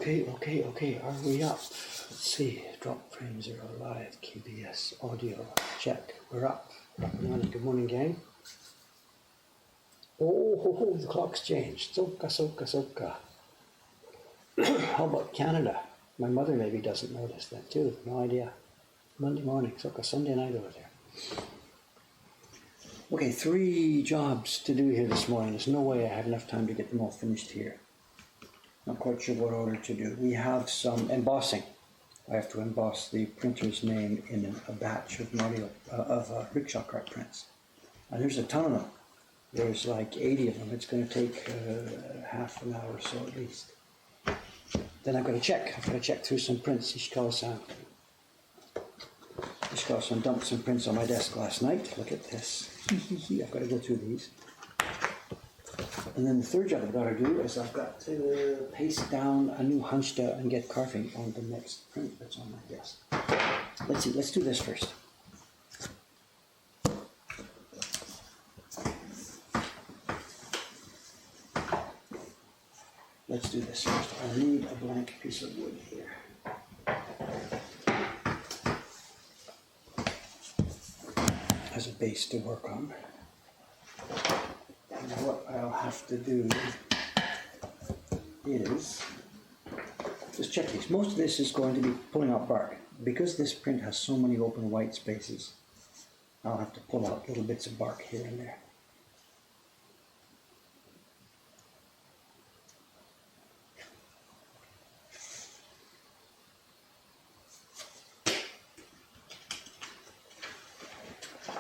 Okay. Are we up? Let's see. Drop frame 0 live. KBS audio. Check. We're up. We're up and running. Good morning, gang. Oh, the clock's changed. Soka. How about Canada? My mother maybe doesn't notice that too. No idea. Monday morning. Soka. Sunday night over there. Okay, 3 jobs to do here this morning. There's no way I have enough time to get them all finished here. Not quite sure what order to do. We have some embossing. I have to emboss the printer's name in a batch of rickshaw cart prints. And there's a ton of them. There's like 80 of them. It's going to take half an hour or so at least. Then I've got to check. I've got to check through some prints. Ishikawa-san dumped some prints on my desk last night. Look at this. I've got to go through these. And then the third job I've got to do is I've got to paste down a new Hanshita and get carving on the next print that's on my desk. Let's see, let's do this first. Let's do this first. I need a blank piece of wood here. As a base to work on. And what I'll have to do is just check these. Most of this is going to be pulling out bark. Because this print has so many open white spaces, I'll have to pull out little bits of bark here and there.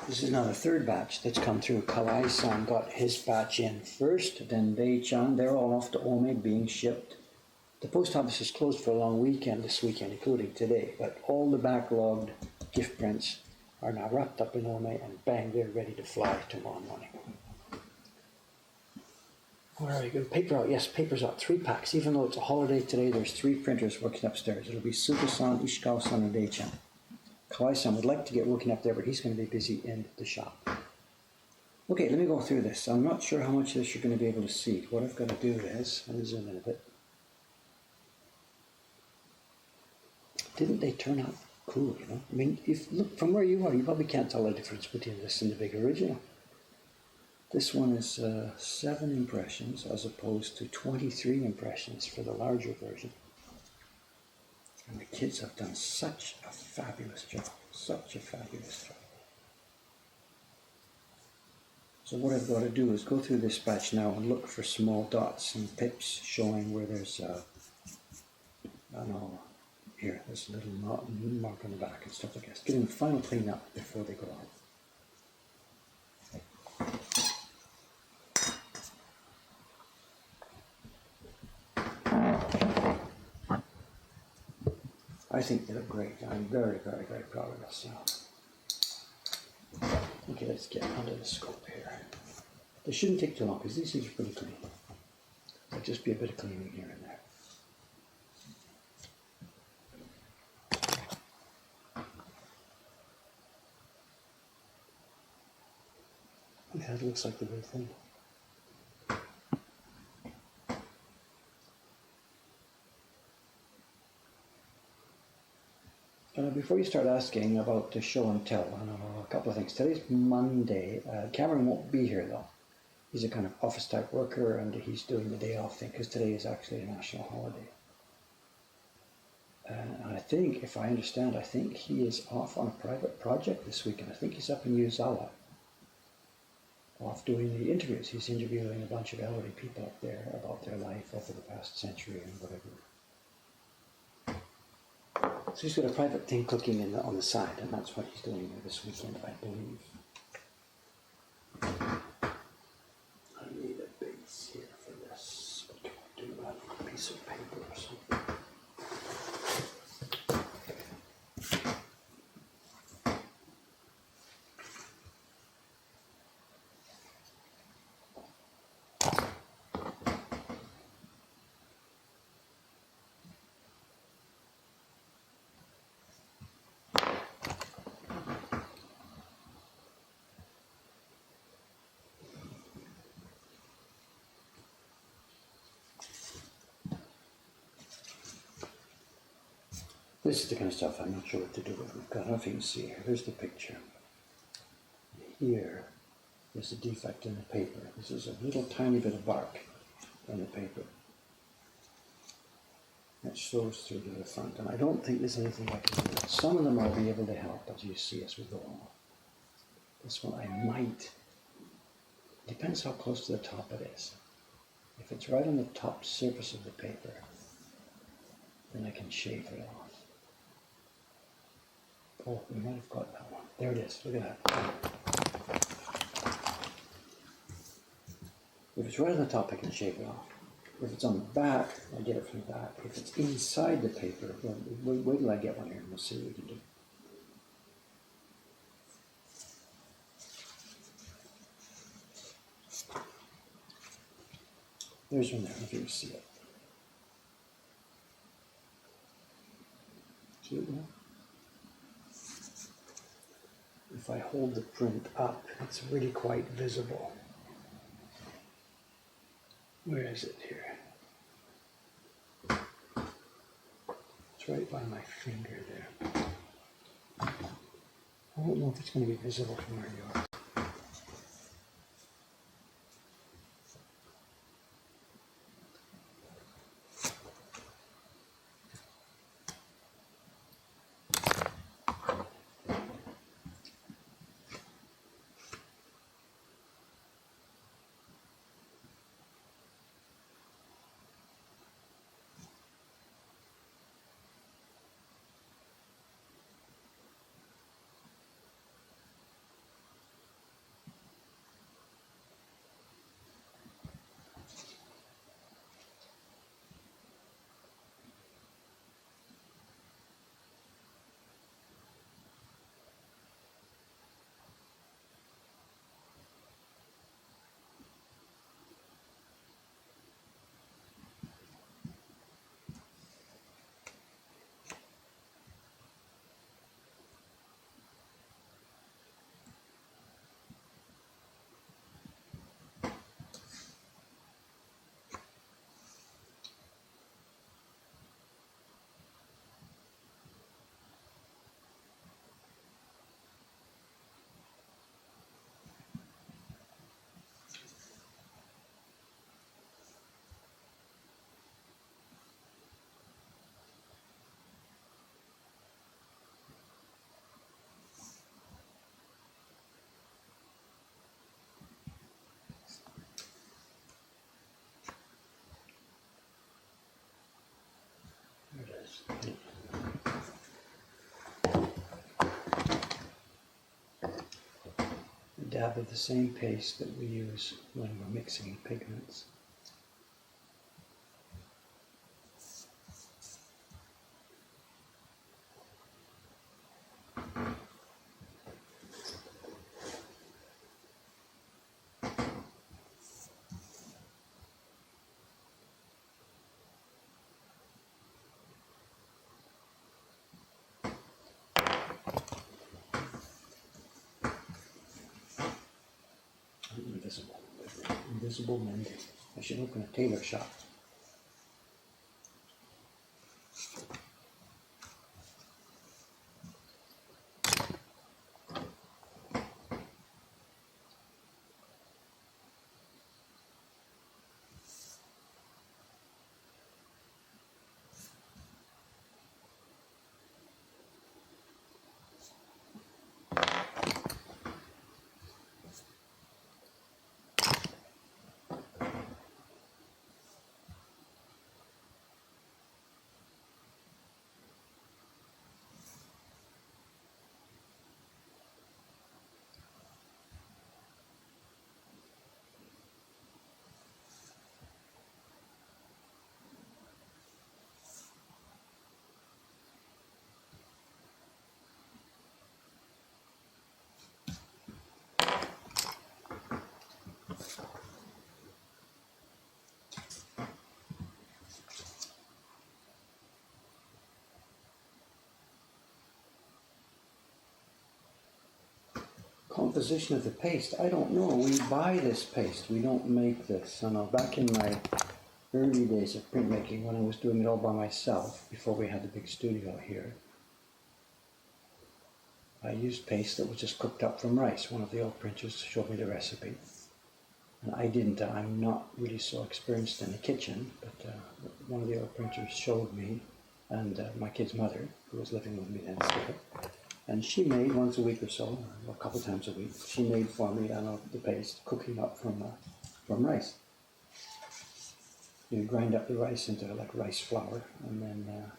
This is now the third batch that's come through. Kawai-san got his batch in first, then Dei-chan. They're all off to Ome being shipped. The post office is closed for a long weekend this weekend, including today, but all the backlogged gift prints are now wrapped up in Ome and bang, they're ready to fly tomorrow morning. Where are you going? Paper out. Yes, paper's out. 3 packs. Even though it's a holiday today, there's 3 printers working upstairs. It'll be Suga-san, Ishikawa-san, and Dei-chan. Kawai-san would like to get working up there, but he's going to be busy in the shop. Okay, let me go through this. I'm not sure how much of this you're going to be able to see. What I've got to do is, let me zoom in a bit. Didn't they turn out cool, you know? I mean, if look from where you are, you probably can't tell the difference between this and the big original. This one is 7 impressions as opposed to 23 impressions for the larger version. And the kids have done such a fabulous job. Such a fabulous job. So what I've got to do is go through this batch now and look for small dots and pips showing where there's I don't know, here, there's a little mark on the back and stuff like that. Getting the final clean up before they go out. I think they look great. I'm very proud of this. Okay, let's get under the scope here. This shouldn't take too long because these things are pretty clean. There'll just be a bit of cleaning here and there. Yeah, it looks like the real thing. Before you start asking about the show and tell, I know a couple of things. Today's Monday. Cameron won't be here though. He's a kind of office type worker and he's doing the day off thing because today is actually a national holiday. And I think, if I understand, I think he is off on a private project this weekend. I think he's up in Yuzawa, off doing the interviews. He's interviewing a bunch of elderly people up there about their life over the past century and whatever. So he's got a private thing cooking on the side, and that's what he's doing this weekend, I believe. I need a base here for this. What can I do? I need a piece of paper or something. This is the kind of stuff I'm not sure what to do with. I don't know if you can see here. Here's the picture. Here is a defect in the paper. This is a little tiny bit of bark in the paper that shows through to the front. And I don't think there's anything I can do. Some of them I'll be able to help as you see as we go on. This one I might. Depends how close to the top it is. If it's right on the top surface of the paper, then I can shave it off. Oh, we might have got that one. There it is. Look at that. If it's right on the top, I can shave it off. If it's on the back, I get it from the back. If it's inside the paper, well, wait till I get one here and we'll see what we can do. There's one there, if you can see it. See it now? If I hold the print up, it's really quite visible. Where is it here? It's right by my finger there. I don't know if it's going to be visible from where you are. A dab of the same paste that we use when we're mixing pigments. Invisible. Invisible mending. I should open a tailor shop. Composition of the paste, I don't know. We buy this paste. We don't make this. I know back in my early days of printmaking, when I was doing it all by myself, before we had the big studio here, I used paste that was just cooked up from rice. One of the old printers showed me the recipe. And I didn't, I'm not really so experienced in the kitchen, but one of the old printers showed me, and my kid's mother, who was living with me then still, and she made once a week or so, or a couple times a week, she made for me the paste, cooking up from rice. You grind up the rice into like rice flour, and then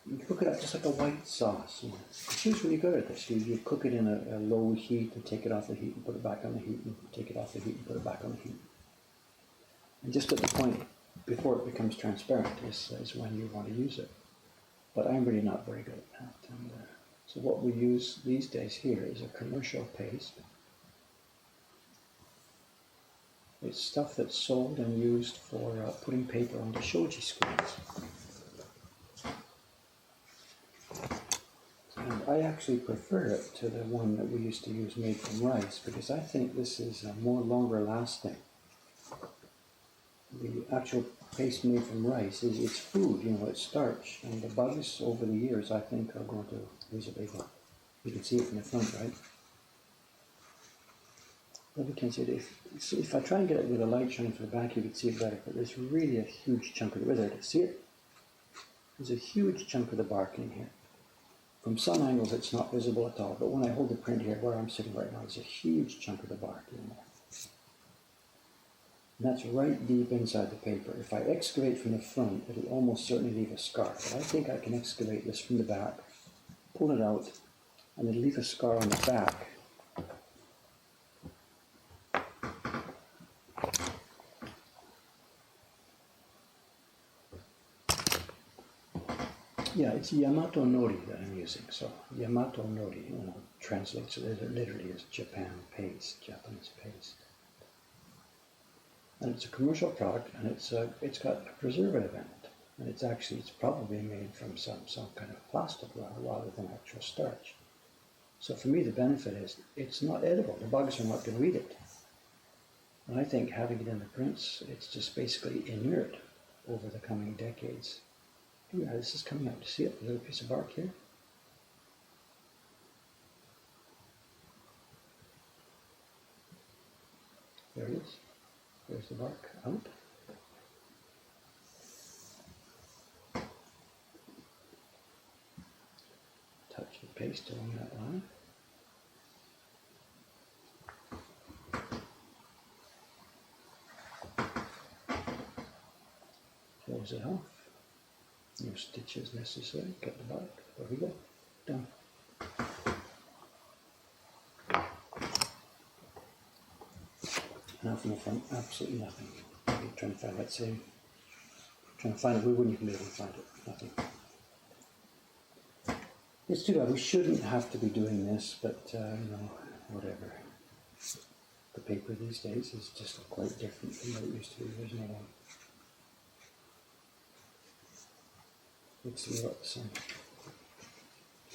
you cook it up just like a white sauce. You know. She was really good at this. You cook it in a low heat and take it off the heat and put it back on the heat and take it off the heat and put it back on the heat. And just at the point before it becomes transparent is when you want to use it. But I'm really not very good at that. And, so what we use these days here is a commercial paste. It's stuff that's sold and used for putting paper onto shoji screens. And I actually prefer it to the one that we used to use made from rice, because I think this is more longer lasting. The actual paste made from rice it's food, you know, it's starch, and the bugs over the years I think are going to lose a big one. You can see it from the front, right? Well, we can see it. If I try and get it with a light shining from the back, you can see it better, but there's really a huge chunk of it. See it? There's a huge chunk of the bark in here. From some angles it's not visible at all, but when I hold the print here where I'm sitting right now, there's a huge chunk of the bark in there. And that's right deep inside the paper. If I excavate from the front, it'll almost certainly leave a scar. But I think I can excavate this from the back, pull it out, and it'll leave a scar on the back. Yeah, it's Yamato Nori that I'm using. So Yamato Nori, translates literally as Japan paste, Japanese paste. And it's a commercial product, and it's got a preservative in it. And it's probably made from some kind of plastic rather than actual starch. So for me, the benefit is it's not edible. The bugs are not going to eat it. And I think having it in the prints, it's just basically inert over the coming decades. Yeah, this is coming out. See it? A little piece of bark here. There it is. There's the bark out. Touch the paste along that line. Close it off. No stitches necessary. Cut the bark. There we go. Done. Now from the front, absolutely nothing. Maybe trying to find that same. Trying to find it, we wouldn't even be able to find it. Nothing. It's too bad. We shouldn't have to be doing this, but whatever. The paper these days is just quite different from what it used to be. There's no one. It's about the same.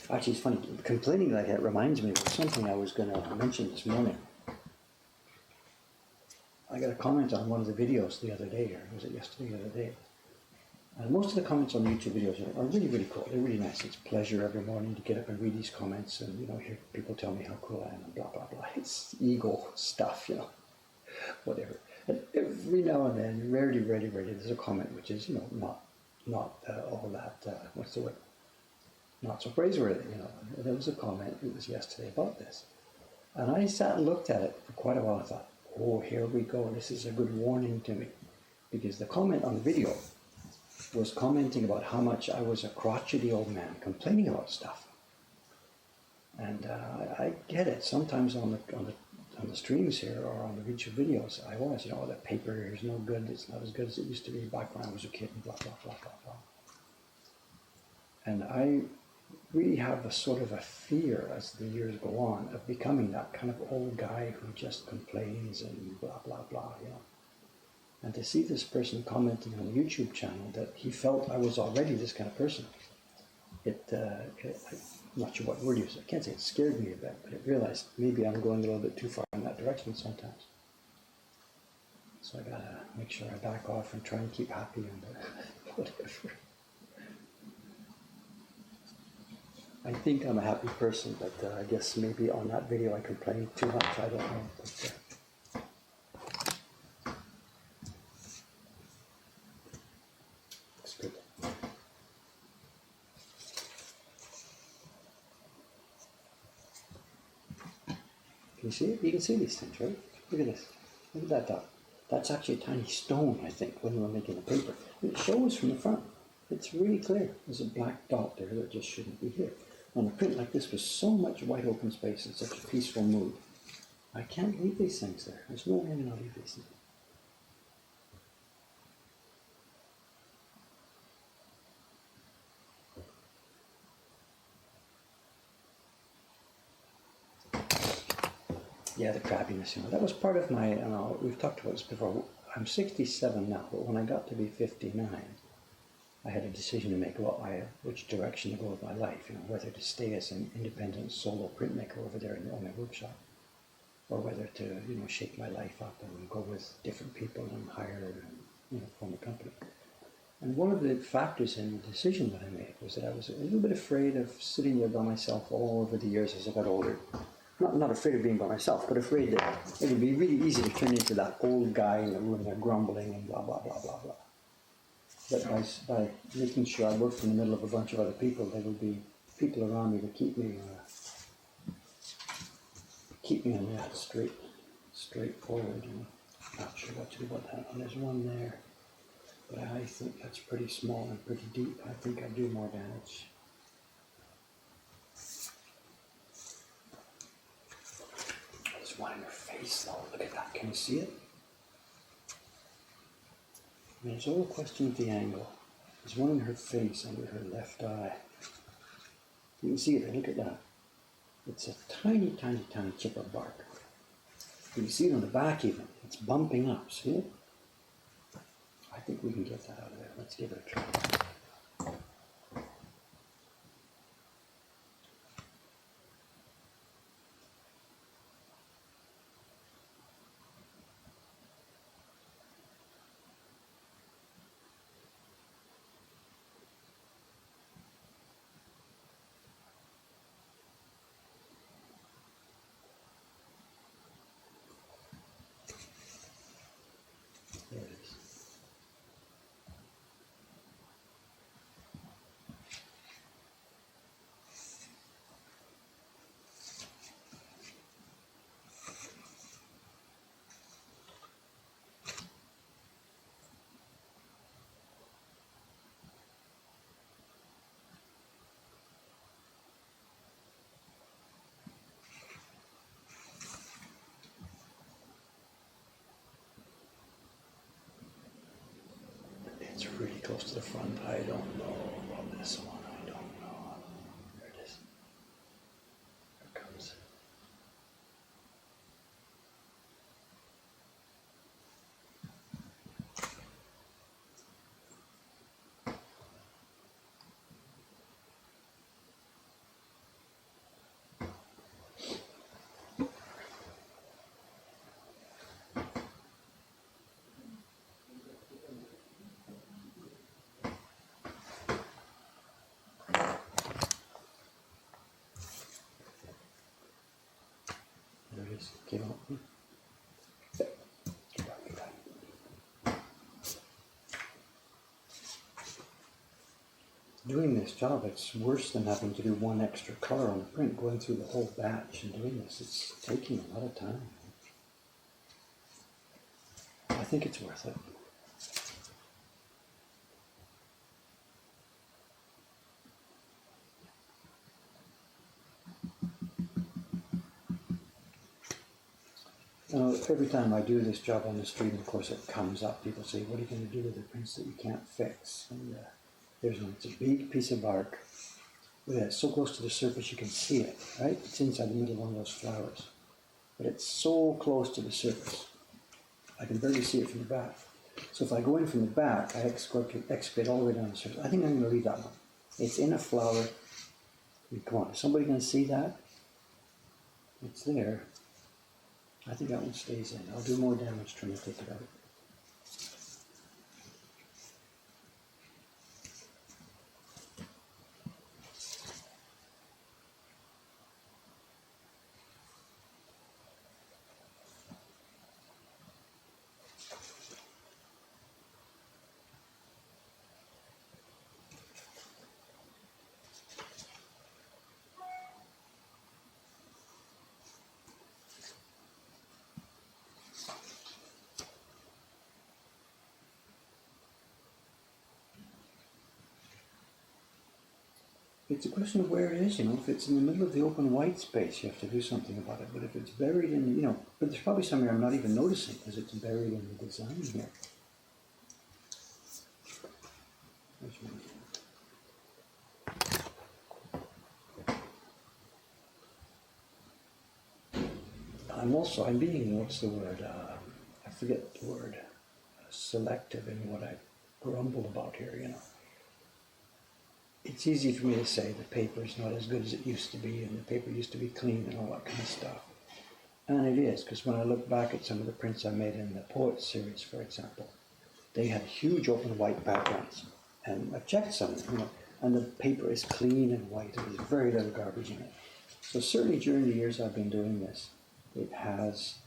Actually, it's funny. Complaining like that reminds me of something I was going to mention this morning. I got a comment on one of the videos the other day, or was it yesterday or the other day? And most of the comments on YouTube videos are really, really cool. They're really nice. It's a pleasure every morning to get up and read these comments and, hear people tell me how cool I am and blah, blah, blah. It's ego stuff, whatever. And every now and then, rarely, there's a comment which is, not all that, what's the word? Not so praiseworthy, There was a comment, it was yesterday about this. And I sat and looked at it for quite a while. I thought, oh, here we go. This is a good warning to me. Because the comment on the video was commenting about how much I was a crotchety old man complaining about stuff. And I get it. Sometimes on the streams here or on the YouTube videos, I was, the paper here is no good. It's not as good as it used to be back when I was a kid and blah, blah, blah, blah, blah. And I really have a sort of a fear as the years go on of becoming that kind of old guy who just complains and blah, blah, blah, And to see this person commenting on the YouTube channel that he felt I was already this kind of person, I'm not sure what word to use. I can't say it scared me a bit, but I realized maybe I'm going a little bit too far in that direction sometimes. So I gotta make sure I back off and try and keep happy and whatever. I think I'm a happy person, but I guess maybe on that video I complained too much, I don't know. But, it's good. Can you see it? You can see these things, right? Look at this. Look at that dot. That's actually a tiny stone, I think, when we're making the paper. And it shows from the front. It's really clear. There's a black dot there that just shouldn't be here. On a print like this with so much wide open space and such a peaceful mood, I can't leave these things there. There's no way I'm going to leave these things. Yeah, the crabbiness, that was part of my, we've talked about this before. I'm 67 now, but when I got to be 59, I had a decision to make about which direction to go with my life, whether to stay as an independent solo printmaker over there in my workshop, or whether to, shake my life up and go with different people and hire, form a company. And one of the factors in the decision that I made was that I was a little bit afraid of sitting there by myself all over the years as I got older. Not afraid of being by myself, but afraid that it would be really easy to turn into that old guy in the room there grumbling and blah, blah, blah, blah, blah. But by making sure I worked in the middle of a bunch of other people, there would be people around me to keep me on that straightforward. Not sure what to do about that. And there's one there, but I think that's pretty small and pretty deep. I think I'd do more damage. There's one in her face though. Look at that. Can you see it? I mean, it's all a question of the angle. There's one in her face under her left eye. You can see it. Look at that. It's a tiny, tiny, tiny chip of bark. You can see it on the back even. It's bumping up. See it? I think we can get that out of there. Let's give it a try. There it is. It's really close to the front. I don't know about this one. I don't know. There it is. Here it comes. There it is. Keep on. Keep on. Doing this job, it's worse than having to do one extra color on the print, going through the whole batch and doing this. It's taking a lot of time. I think it's worth it. Every time I do this job on the street, of course, it comes up. People say, what are you going to do with the prints that you can't fix? And there's one. It's a big piece of bark. Look at that. It's so close to the surface you can see it, right? It's inside the middle of one of those flowers. But it's so close to the surface. I can barely see it from the back. So if I go in from the back, I excavate all the way down the surface. I think I'm going to leave that one. It's in a flower. Come on, is somebody going to see that? It's there. I think that one stays in. I'll do more damage trying to take it out. it's a question of where it is, if it's in the middle of the open white space, you have to do something about it. But if it's buried in, but there's probably somewhere I'm not even noticing because it's buried in the design here. I'm being, what's the word? I forget the word. Selective in what I grumble about here, It's easy for me to say the paper is not as good as it used to be, and the paper used to be clean and all that kind of stuff. And it is, because when I look back at some of the prints I made in the Poets series, for example, they had huge open white backgrounds. And I've checked some of them, and the paper is clean and white, and there's very little garbage in it. So certainly during the years I've been doing this, it has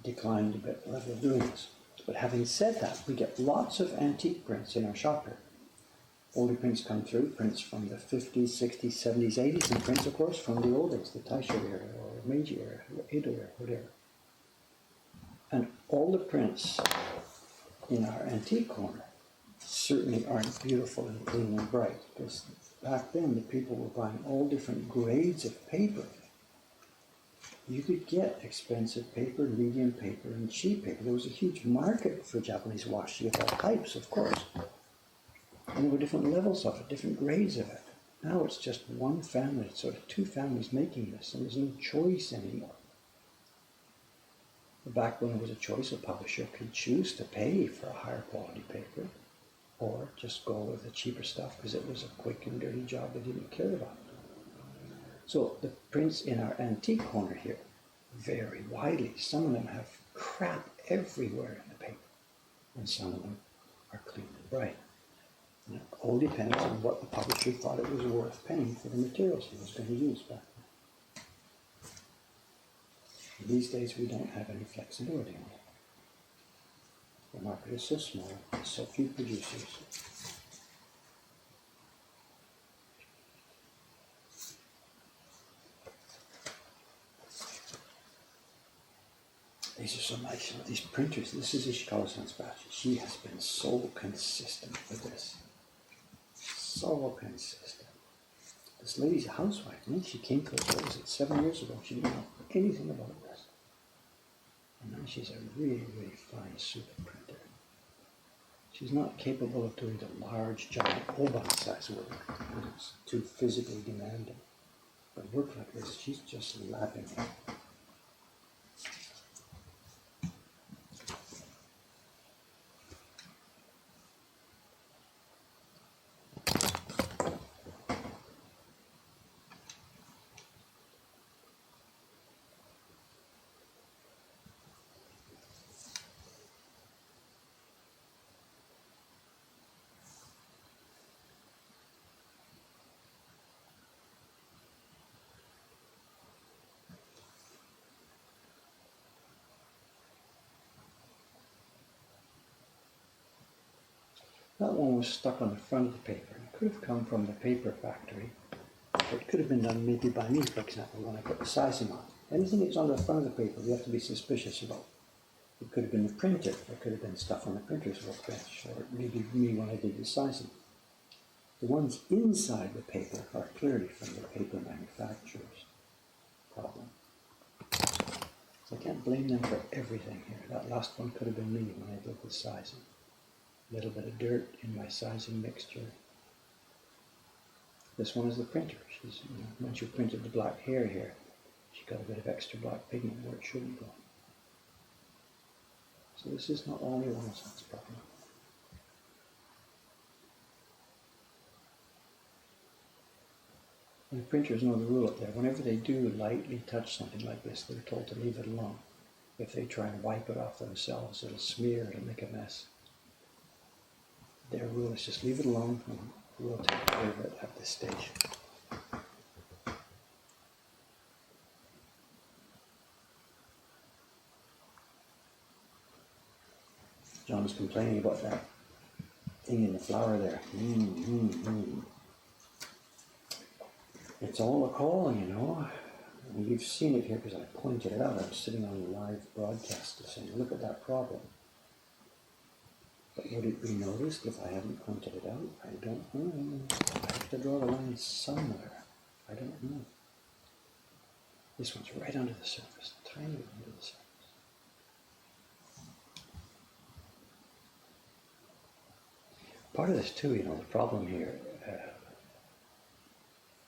declined a bit, the level of doing this. But having said that, we get lots of antique prints in our shop here. Older prints come through, prints from the 50s, 60s, 70s, 80s, and prints, of course, from the old days, the Taisho era, or Meiji era, or Edo era, whatever. And all the prints in our antique corner certainly aren't beautiful and clean and bright, because back then the people were buying all different grades of paper. You could get expensive paper, medium paper, and cheap paper. There was a huge market for Japanese washi of all types, of course. And there were different levels of it, different grades of it. Now it's just one family, sort of two families making this, and there's no choice anymore. Back when there was a choice, a publisher could choose to pay for a higher quality paper, or just go with the cheaper stuff because it was a quick and dirty job they didn't care about. So the prints in our antique corner here vary widely. Some of them have crap everywhere in the paper, and some of them are clean and bright. And it all depends on what the publisher thought it was worth paying for the materials he was going to use back then. These days we don't have any flexibility on it. The market is so small, there's so few producers. These are so nice, these printers. This is Ishikawa-san's batch. She has been so consistent with this. So consistent. This lady's a housewife. She came to us, 7 years ago. She didn't know anything about this. And now she's a really, really fine super printer. She's not capable of doing the large, giant, oban-size work. It's too physically demanding. But work like this, she's just lapping it. That one was stuck on the front of the paper. It could have come from the paper factory. It could have been done maybe by me, for example, when I put the sizing on. Anything that's on the front of the paper, we have to be suspicious about. It could have been the printer. There could have been stuff on the printer's workbench, or maybe me when I did the sizing. The ones inside the paper are clearly from the paper manufacturer's problem. So I can't blame them for everything here. That last one could have been me when I did the sizing. A little bit of dirt in my sizing mixture. This one is the printer. She's, once you printed the black hair here, she got a bit of extra black pigment where it shouldn't go. So this is not only one size problem. And the printers know the rule up there. Whenever they do lightly touch something like this, they're told to leave it alone. If they try and wipe it off themselves, it'll smear, it'll make a mess. Their rule is just leave it alone, and we'll take care of it at this stage. John was complaining about that thing in the flower there. It's all a calling, And you've seen it here because I pointed it out. I was sitting on a live broadcast saying, look at that problem. But would it be noticed if I hadn't pointed it out? I don't know. have to draw the line somewhere. I don't know. This one's right under the surface, tiny bit under the surface. Part of this too, you know, the problem here,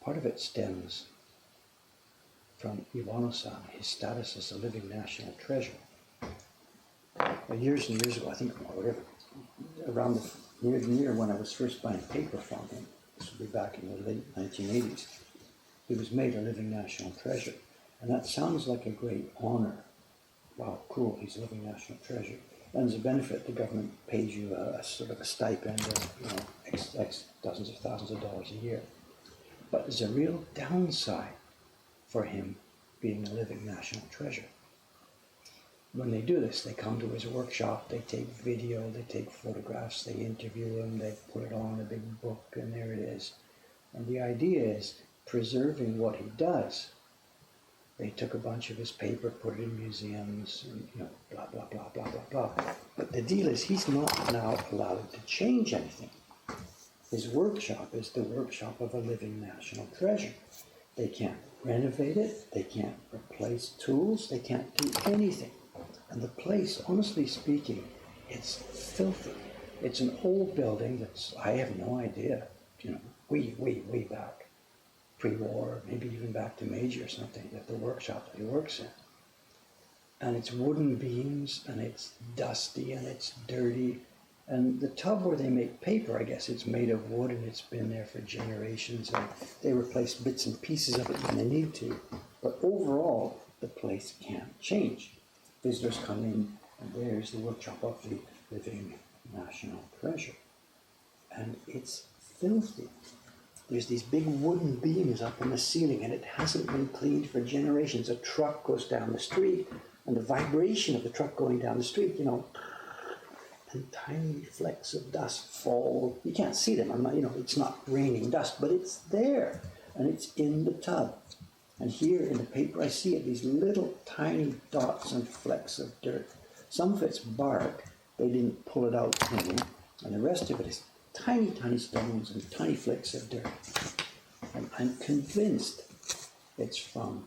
part of it stems from Iwano-san, his status as a living national treasure. Years and years ago, I think, whatever, around near when I was first buying paper from him, this would be back in the late 1980s, he was made a living national treasure. And that sounds like a great honor. Wow, cool, he's a living national treasure. And as a benefit, the government pays you a sort of a stipend of, you know, X dozens of thousands of dollars a year. But there's a real downside for him being a living national treasure. When they do this, they come to his workshop, they take video, they take photographs, they interview him, they put it on a big book, and there it is. And the idea is preserving what he does. They took a bunch of his paper, put it in museums, and, you know, blah, blah, blah, blah, blah, blah. But the deal is he's not now allowed to change anything. His workshop is the workshop of a living national treasure. They can't renovate it, they can't replace tools, they can't do anything. And the place, honestly speaking, it's filthy. It's an old building that's, I have no idea, you know, way back, pre-war, maybe even back to Meiji or something, that the workshop that he works in. And it's wooden beams, and it's dusty, and it's dirty. And the tub where they make paper, I guess it's made of wood, and it's been there for generations, and they replace bits and pieces of it when they need to. But overall, the place can't change. Visitors come in, and there's the workshop of the living national treasure. And it's filthy. There's these big wooden beams up in the ceiling, and it hasn't been cleaned for generations. A truck goes down the street, and the vibration of the truck going down the street, you know, and tiny flecks of dust fall. You can't see them. I'm not, you know, it's not raining dust, but it's there, and it's in the tub. And here in the paper, I see it, these little tiny dots and flecks of dirt. Some of it's bark, they didn't pull it out clean, and the rest of it is tiny, tiny stones and tiny flecks of dirt. And I'm convinced it's from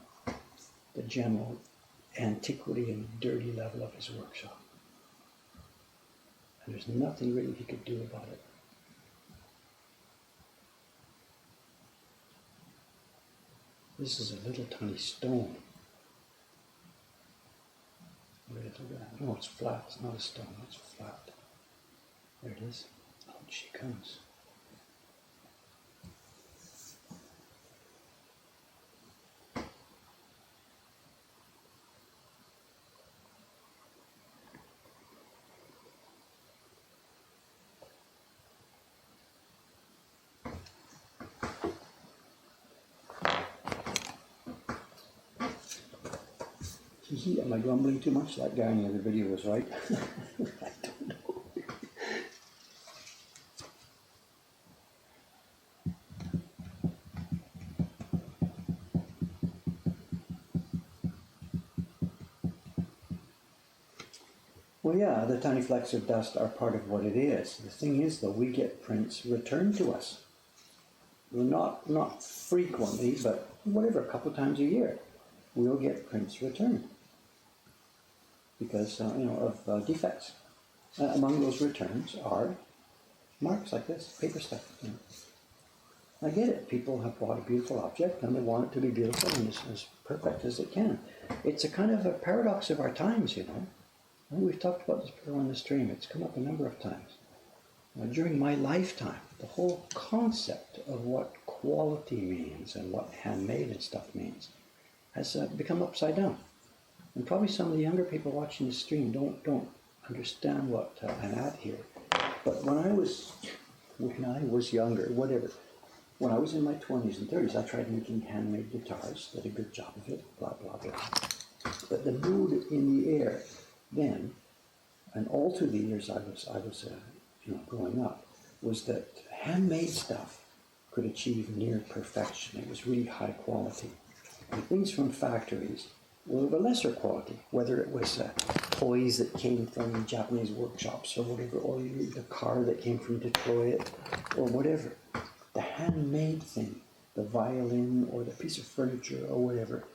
the general antiquity and dirty level of his workshop. And there's nothing really he could do about it. This is a little tiny stone. No, it's flat. It's not a stone. It's flat. There it is. Out she comes. Am I grumbling too much? That guy in the other video was right. I don't know. Well, yeah, the tiny flecks of dust are part of what it is. The thing is, though, we get prints returned to us. Well, not frequently, but whatever, a couple times a year, we'll get prints returned. Because, you know, of defects. Among those returns are marks like this, paper stuff. You know. I get it. People have bought a beautiful object and they want it to be beautiful and as perfect as it can. It's a kind of a paradox of our times, you know. I think we've talked about this before on the stream. It's come up a number of times. During my lifetime, the whole concept of what quality means and what handmade and stuff means has become upside down. And probably some of the younger people watching the stream don't understand what I'm at here. But when I was younger, whatever, when I was in my 20s and 30s, I tried making handmade guitars, did a good job of it, blah, blah, blah. But the mood in the air then, and all through the years I was growing up, was that handmade stuff could achieve near perfection. It was really high quality. And things from factories were of a lesser quality, whether it was toys that came from Japanese workshops or whatever, or the car that came from Detroit or whatever. the handmade thing, the violin or the piece of furniture or whatever,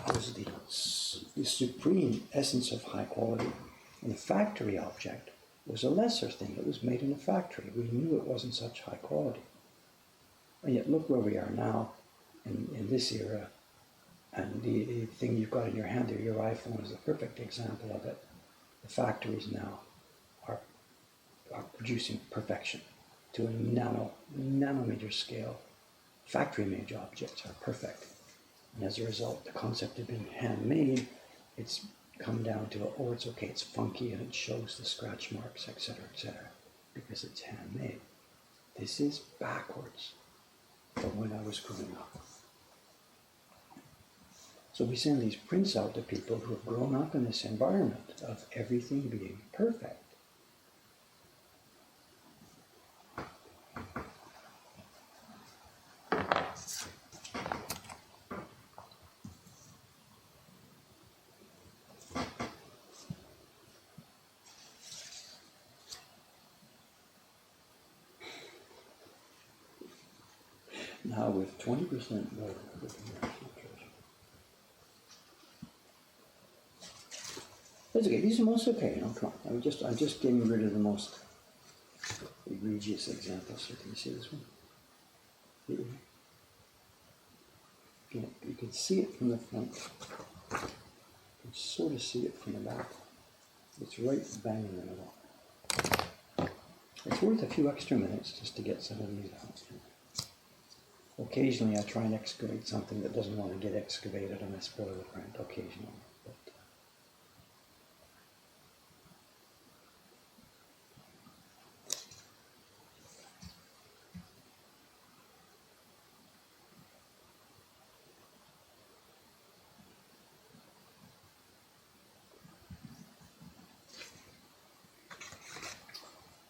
was the supreme essence of high quality. And the factory object was a lesser thing. It was made in a factory. We knew it wasn't such high quality. And yet look where we are now in this era. And the thing you've got in your hand there, your iPhone, is a perfect example of it. The factories now are producing perfection to a nanometer scale. Factory-made objects are perfect. And as a result, the concept of being handmade, it's come down to, oh, it's okay, it's funky and it shows the scratch marks, etc., because it's handmade. This is backwards from when I was growing up. So we send these prints out to people who have grown up in this environment of everything being perfect. Now with 20% more of the National Treasure. That's okay, these are most okay, come on. I'm just getting rid of the most egregious examples. So can you see this one? You can see it from the front. You can sort of see it from the back. It's right bang in the middle. It's worth a few extra minutes just to get some of these out. Occasionally I try and excavate something that doesn't want to get excavated and I spoil the print occasionally. But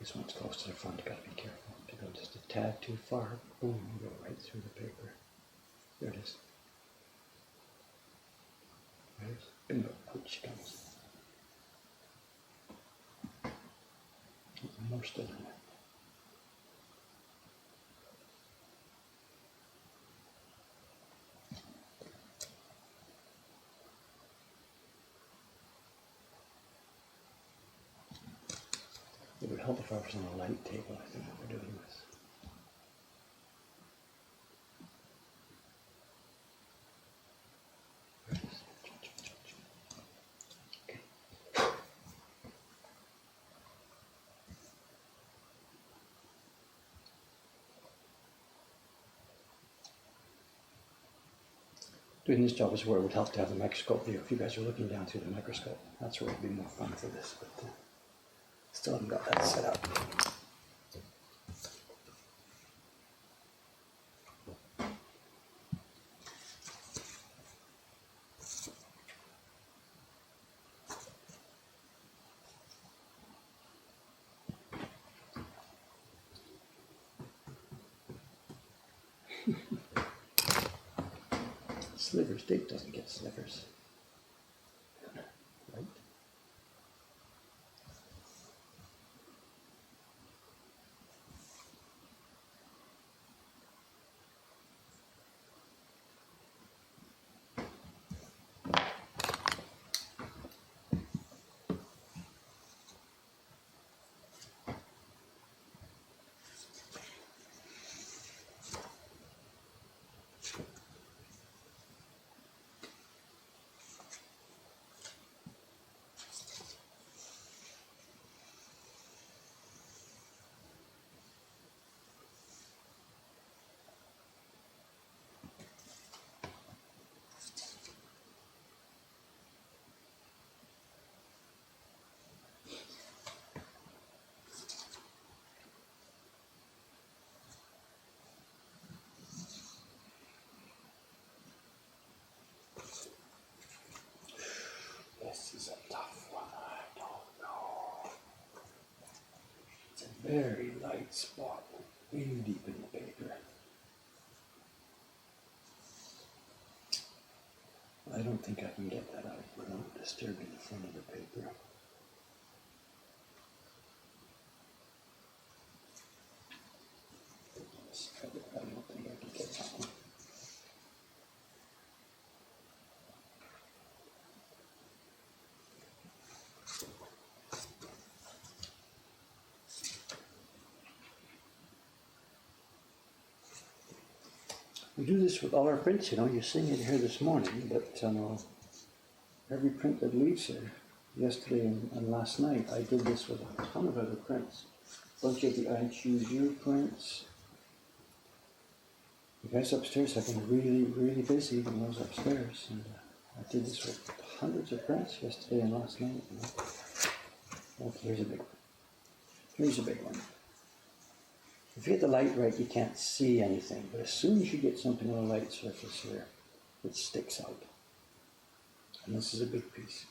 this one's close to the front, gotta be careful. If you go just a tad too far, boom, you go right through the paper. There it is. There it is. Bingo, out she comes. More still in there. It would help if I was on a light table, I think, if we're doing this. Okay. Doing this job is where it would help to have the microscope view. If you guys are looking down through the microscope, that's where it would be more fun for this, but still haven't got that set up. Slivers, Dave doesn't get slivers. Right? This is a tough one, I don't know. It's a very light spot, way deep in the paper. I don't think I can get that out without disturbing the front of the paper. Let's try to We do this with all our prints, you know. You're seeing it here this morning, but every print that leaves here, yesterday and last night, I did this with a ton of other prints. A bunch of the I Choose You prints. The guys upstairs have been really, really busy when I was upstairs, and I did this with hundreds of prints yesterday and last night. You know. Okay, here's a big one. Here's a big one. If you get the light right, you can't see anything, but as soon as you get something on a light surface here, it sticks out. And this is a big piece.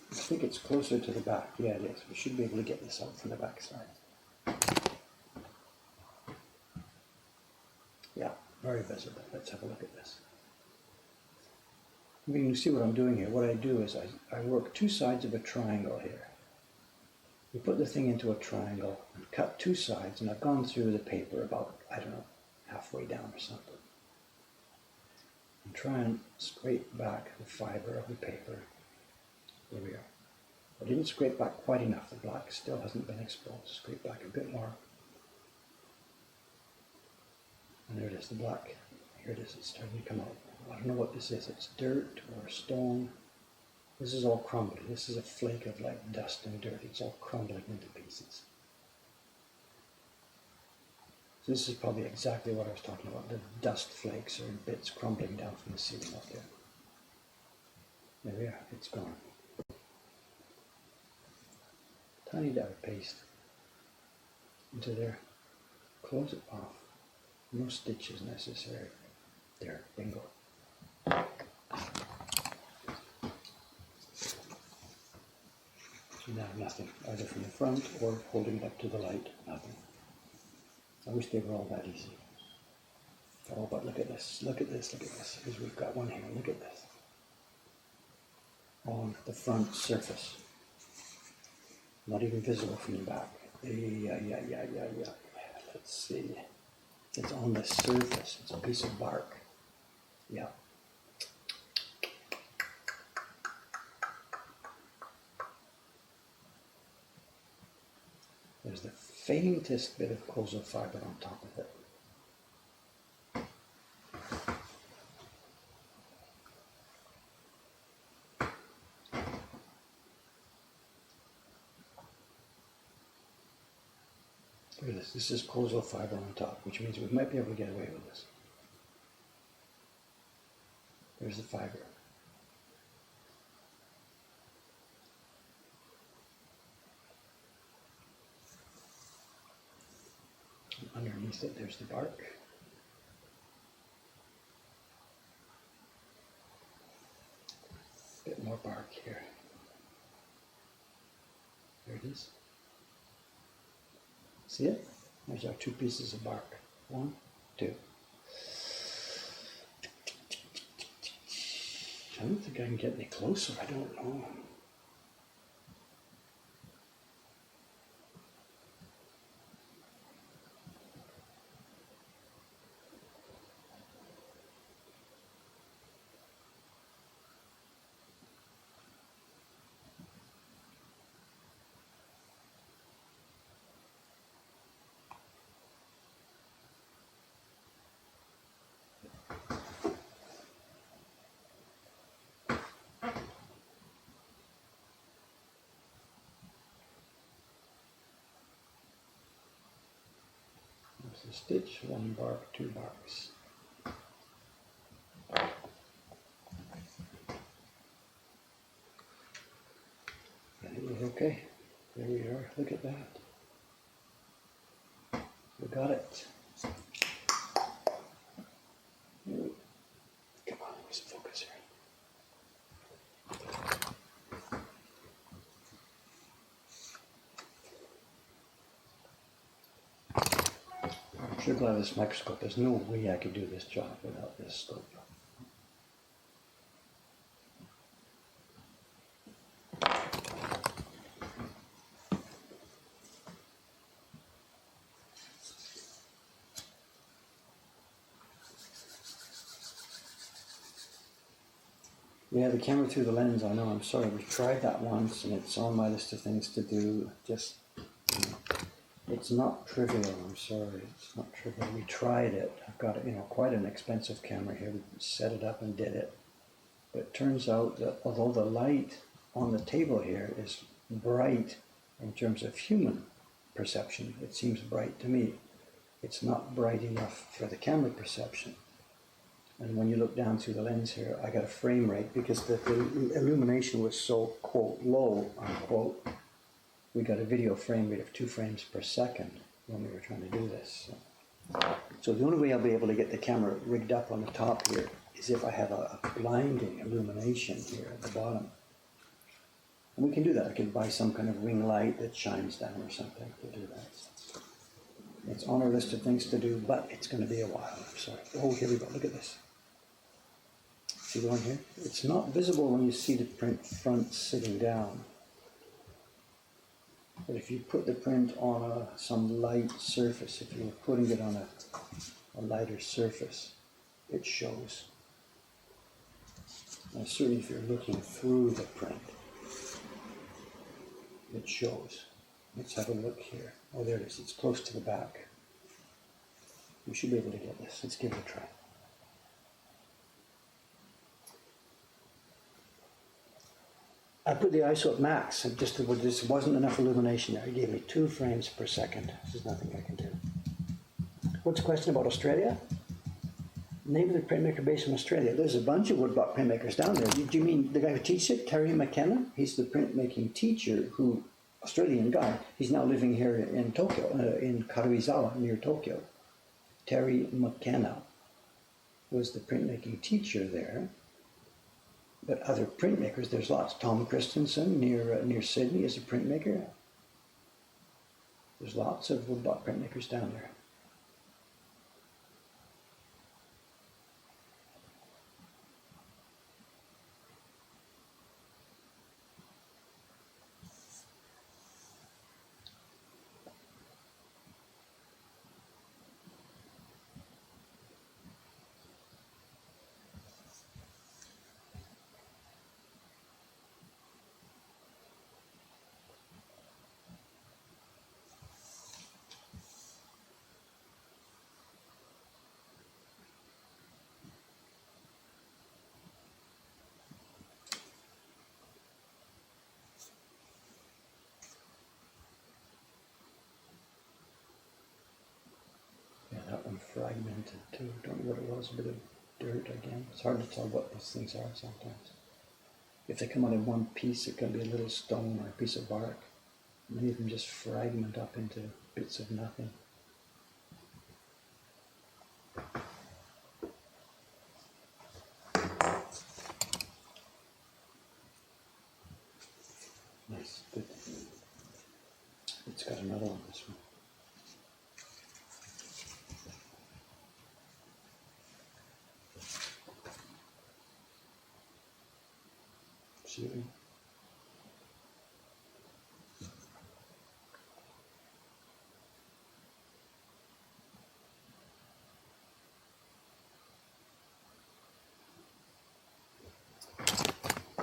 I think it's closer to the back. Yeah, it is. We should be able to get this out from the back side. Yeah, very visible. Let's have a look at this. You can see what I'm doing here. What I do is I work two sides of a triangle here. You put the thing into a triangle and cut two sides, and I've gone through the paper about, I don't know, halfway down or something. And try and scrape back the fiber of the paper. There we are. I didn't scrape back quite enough. The black still hasn't been exposed. Scrape back a bit more. And there it is, the black. Here it is, it's starting to come out. I don't know what this is. It's dirt or stone. This is all crumbly. This is a flake of like dust and dirt. It's all crumbling into pieces. So this is probably exactly what I was talking about. The dust flakes or bits crumbling down from the ceiling up there. There we are. It's gone. Tiny dab of paste into there. Close it off. No stitches necessary. There, bingo. Now nothing, either from the front or holding it up to the light, nothing. I wish they were all that easy. Oh, but look at this, look at this, look at this. Because we've got one here, look at this. On the front surface. Not even visible from the back. Yeah. Let's see. It's on the surface, it's a piece of bark. Yeah. There's the faintest bit of colza fiber on top of it. Look at this. This is colza fiber on top, which means we might be able to get away with this. There's the fiber. Underneath it, there's the bark. A bit more bark here. There it is. See it? There's our two pieces of bark. 1, 2. I don't think I can get any closer. I don't know. There's a stitch, 1 bark, 2 barks. I think we're okay. There we are. Look at that. We got it. Come on, let's focus here. I'm sure glad of this microscope. There's no way I could do this job without this scope. Yeah, the camera through the lens, I know, I'm sorry. We've tried that once and it's on my list of things to do. Just, you know, It's not trivial, I'm sorry, it's not trivial. We tried it. I've got, quite an expensive camera here. We set it up and did it. But it turns out that although the light on the table here is bright in terms of human perception, it seems bright to me. It's not bright enough for the camera perception. And when you look down through the lens here, I got a frame rate because the illumination was so, quote, low, unquote. We got a video frame rate of 2 frames per second when we were trying to do this. So the only way I'll be able to get the camera rigged up on the top here is if I have a blinding illumination here at the bottom. And we can do that. I can buy some kind of ring light that shines down or something to do that. It's on our list of things to do, but it's going to be a while. I'm sorry. Oh, here we go. Look at this. See the one here? It's not visible when you see the print front sitting down. But if you put the print on some light surface, if you're putting it on a lighter surface, it shows. And certainly if you're looking through the print, it shows. Let's have a look here. Oh, there it is. It's close to the back. We should be able to get this. Let's give it a try. I put the ISO at max, and just wasn't enough illumination there. It gave me 2 frames per second. There's nothing I can do. What's the question about Australia? Name of the printmaker based in Australia. There's a bunch of woodblock printmakers down there. Do you mean the guy who teaches it, Terry McKenna? He's the printmaking teacher Australian guy. He's now living here in Tokyo, in Karuizawa, near Tokyo. Terry McKenna was the printmaking teacher there. But other printmakers, there's lots. Tom Christensen near Sydney is a printmaker. There's lots of woodblock printmakers down there. That one fragmented too. Don't know what it was, a bit of dirt again. It's hard to tell what these things are sometimes. If they come out in one piece, it can be a little stone or a piece of bark. Many of them just fragment up into bits of nothing. Nice, good. It's got another one, this one. See?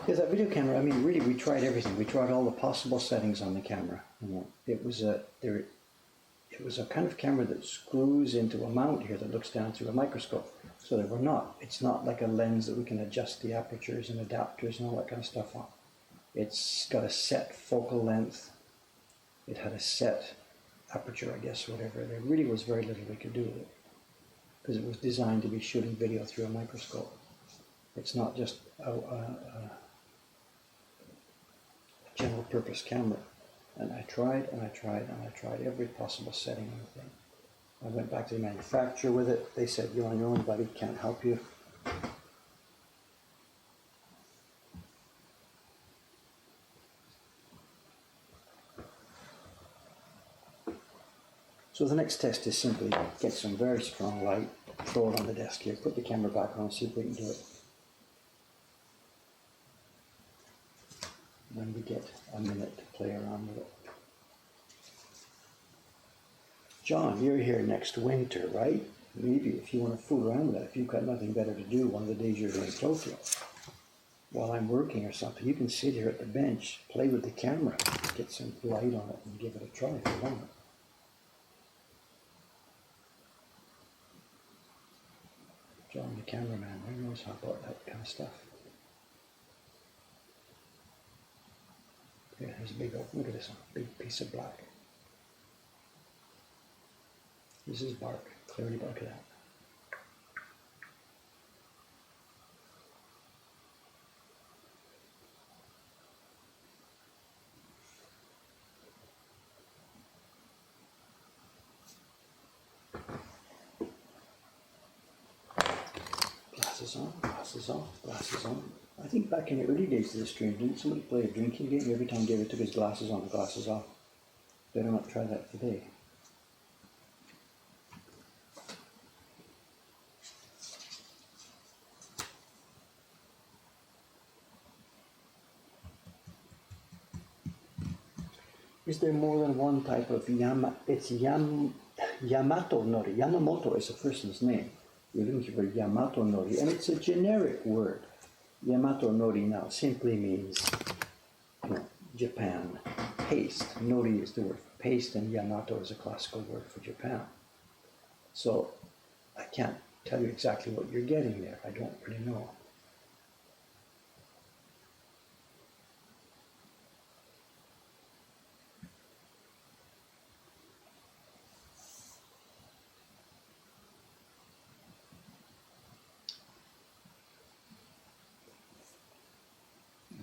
Yeah, that video camera, I mean, really, we tried everything. We tried all the possible settings on the camera. It was a kind of camera that screws into a mount here that looks down through a microscope. So it's not like a lens that we can adjust the apertures and adapters and all that kind of stuff on. It's got a set focal length. It had a set aperture, I guess, whatever. There really was very little we could do with it because it was designed to be shooting video through a microscope. It's not just a general purpose camera. And I tried and I tried and I tried every possible setting on the thing. I went back to the manufacturer with it. They said, "You're on your own, buddy, can't help you." So the next test is simply get some very strong light, throw it on the desk here, put the camera back on, see if we can do it. When we get a minute to play around with it. John, you're here next winter, right? Maybe if you want to fool around with that, if you've got nothing better to do one of the days you're in Tokyo, while I'm working or something, you can sit here at the bench, play with the camera, get some light on it and give it a try if you want. John, the cameraman, he knows how about that kind of stuff. Yeah, there's a big, look at this one, big piece of black. This is bark, clearly bark of that. Glasses on, glasses off, glasses on. I think back in the early days of the stream, didn't somebody play a drinking game every time David took his glasses on and glasses off? Better not try that today. Is there more than one type of Yamato nori. Yamamoto is a person's name. You're looking for Yamato nori, and it's a generic word. Yamato nori now simply means, Japan. Paste. Nori is the word for paste, and Yamato is a classical word for Japan. So I can't tell you exactly what you're getting there. I don't really know.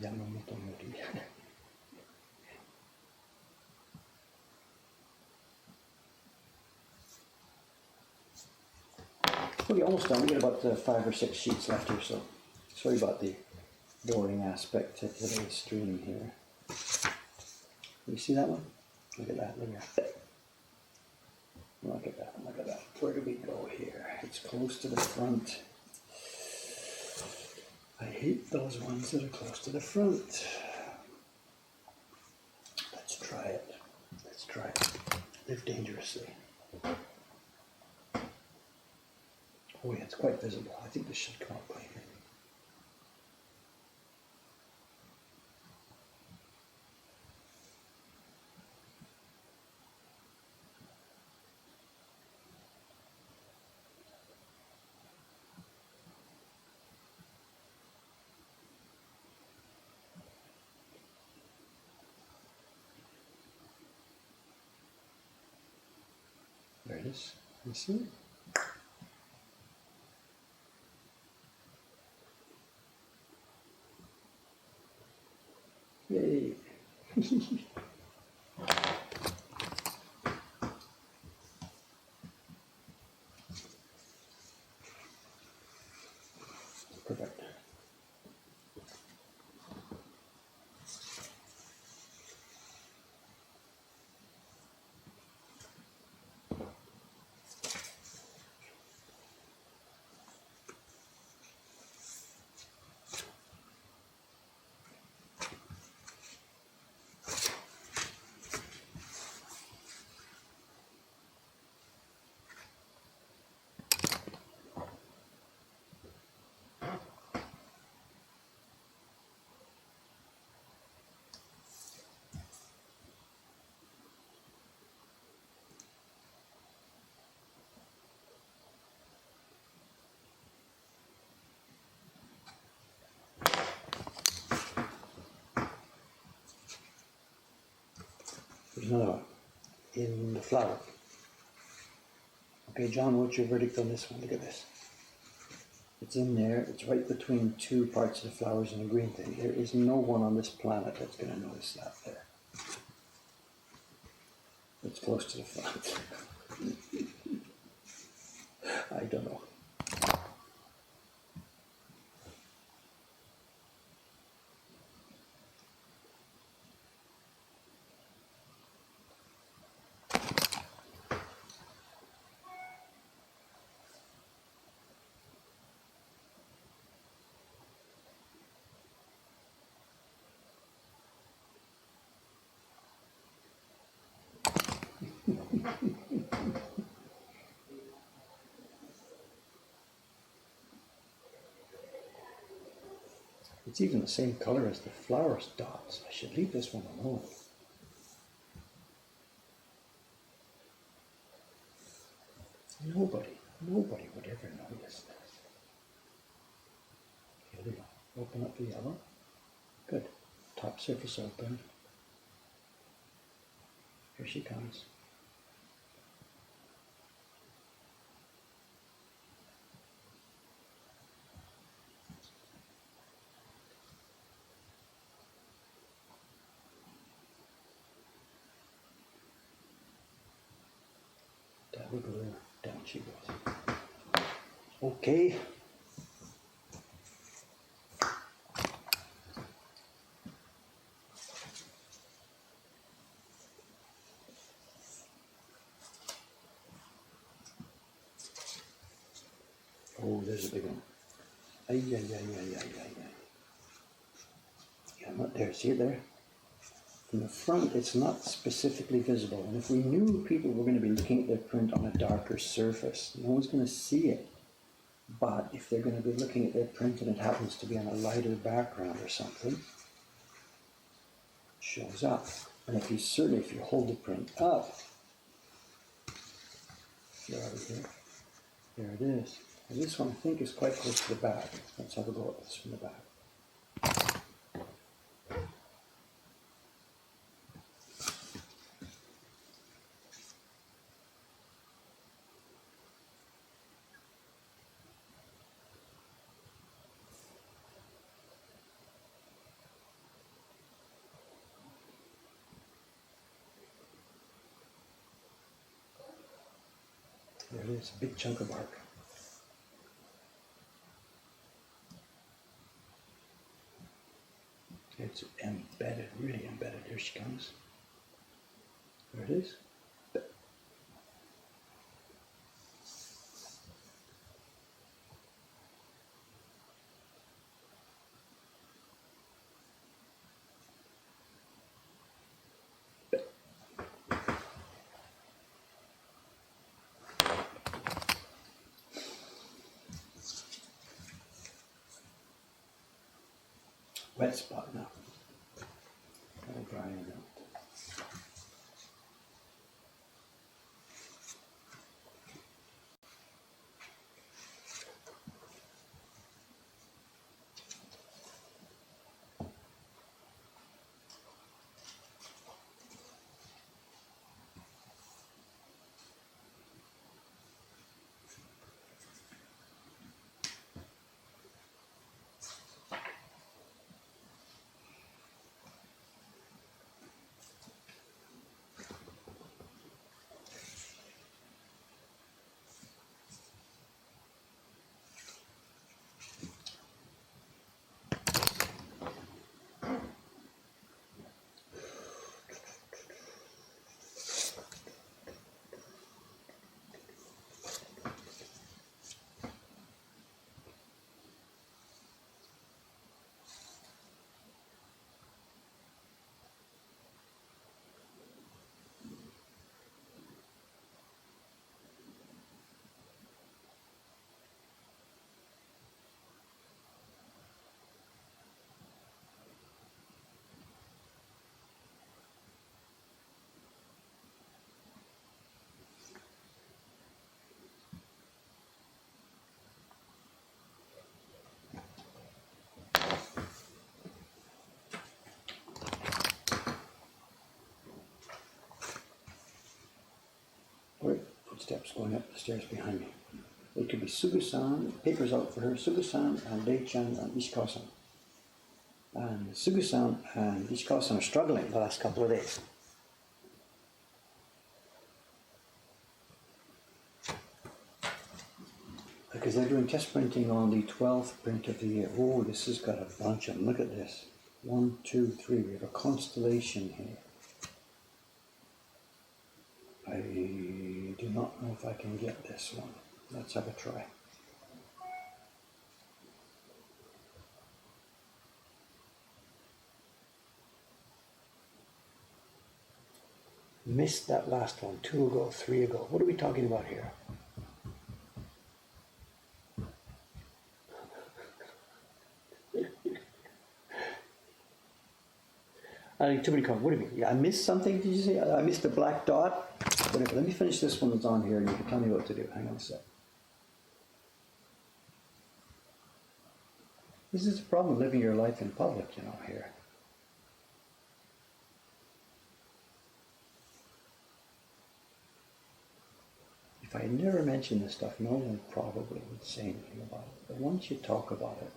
Yamamoto nori. Okay, almost done. We got about 5 or 6 sheets left here, so sorry about the boring aspect to today's stream here. You see that one? Look at that. Look at that. Look at that. Look at that. Where do we go here? It's close to the front. I hate those ones that are close to the front. Let's try it. Let's try it. Live dangerously. Oh yeah, it's quite visible. I think this should come up cleaner. There it is. You see it? Yay. Perfect. There's another one in the flower. Okay, John, what's your verdict on this one? Look at this. It's in there. It's right between 2 parts of the flowers and a green thing. There is no one on this planet that's going to notice that there. It's close to the front. I don't know. It's even the same color as the flowers dots. I should leave this one alone. Nobody would ever notice this. Open up the yellow. Good. Top surface open. Here she comes. Double glue. Down she goes. Okay. Oh, there's a big one. Ay, ay, ay, ay, ay, ay, ay. Yeah, not there. See it there? From the front, it's not specifically visible. And if we knew people were going to be looking at their print on a darker surface, no one's going to see it. But if they're going to be looking at their print and it happens to be on a lighter background or something, it shows up. And if you hold the print up, there it is. And this one I think is quite close to the back. Let's have a go at this from the back. There it is, a big chunk of bark. It's embedded, really embedded. Here she comes. There it is. Wet spot now. That'll dry it out. Footsteps going up the stairs behind me. It could be Sugu-san, papers out for her, Sugu-san and Dei-chan and Ishikawa-san. And Sugu-san and Ishikawa-san are struggling the last couple of days. Because they're doing test printing on the 12th print of the year. Oh, this has got a bunch of them. Look at this. 1, 2, 3. We have a constellation here. I do not know if I can get this one. Let's have a try. Missed that last one. 2 ago, 3 ago. What are we talking about here? I think too many comments. What do you mean? Yeah, I missed something, did you say? I missed a black dot? Whatever. Let me finish this one that's on here and you can tell me what to do. Hang on a sec. This is the problem living your life in public, you know, here. If I never mentioned this stuff, no one probably would say anything about it. But once you talk about it,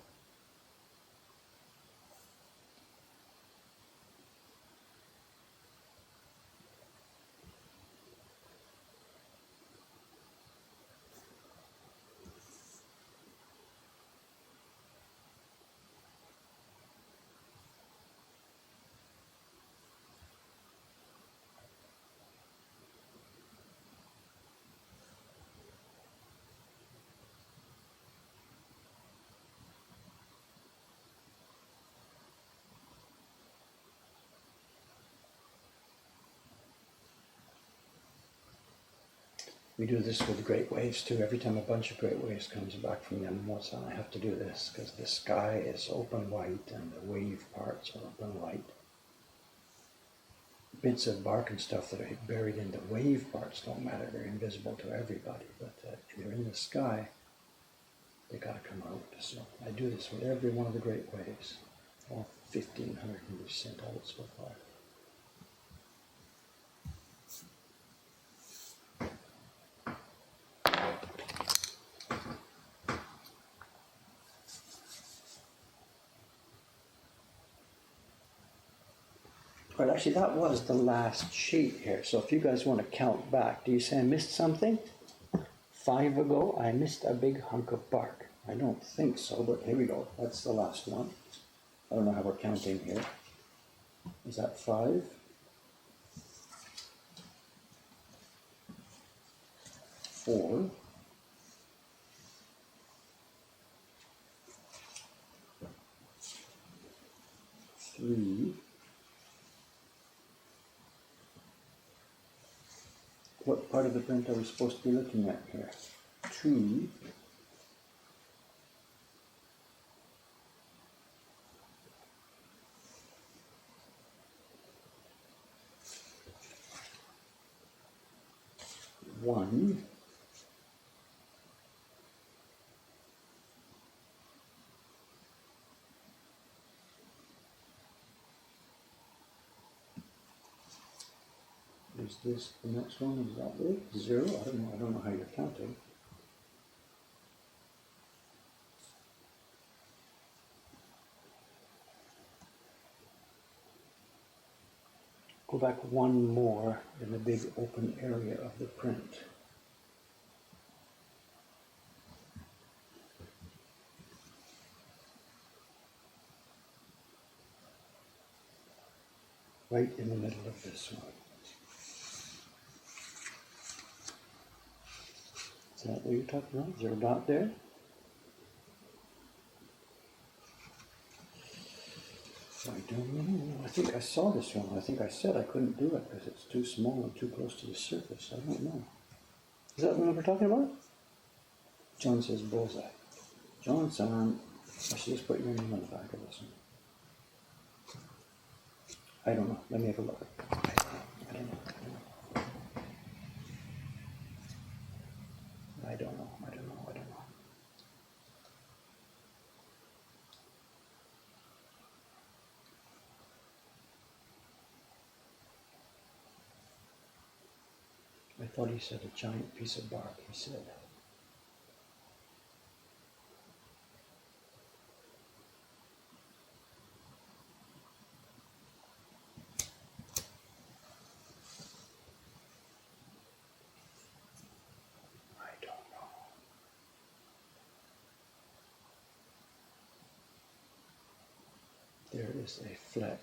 we do this with great waves too. Every time a bunch of great waves comes back from Yamamoto, I have to do this because the sky is open white and the wave parts are open white. Bits of bark and stuff that are buried in the wave parts don't matter. They're invisible to everybody, but if they're in the sky, they gotta come out. So I do this with every one of the great waves. All 1,500 we've sent out so far. Right, actually that was the last sheet here. So if you guys want to count back, do you say I missed something? 5 ago, I missed a big hunk of bark. I don't think so, but here we go. That's the last one. I don't know how we're counting here. Is that 5? 4. 3. What part of the print are we supposed to be looking at here? 2. 1. 'Is this the next one? Is that it? 0? I don't know how you're counting. Go back one more in the big open area of the print. Right in the middle of this one. Is that what you're talking about? Is there a dot there? I don't know. I think I saw this one. I think I said I couldn't do it because it's too small and too close to the surface. I don't know. Is that the one we're talking about? John says bullseye. John Sam, I should just put your name on the back of this one. I don't know. Let me have a look. I don't know. I don't know. I thought he said a giant piece of bark, he said. I don't know. There is a fleck.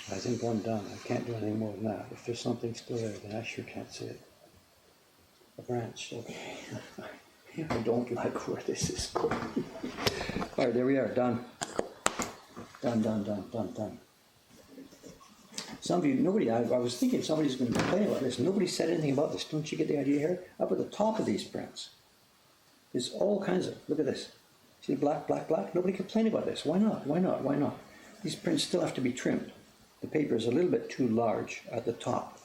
I think I'm done. I can't do anything more than that. If there's something still there, then I sure can't see it. A branch, okay. I don't like where this is going. All right, there we are, done. Done. Some of you, nobody, I was thinking somebody's going to complain about this. Nobody said anything about this. Don't you get the idea here? Up at the top of these prints, there's all kinds of, look at this. See black, black, black? Nobody complained about this. Why not? Why not? Why not? These prints still have to be trimmed. The paper is a little bit too large at the top.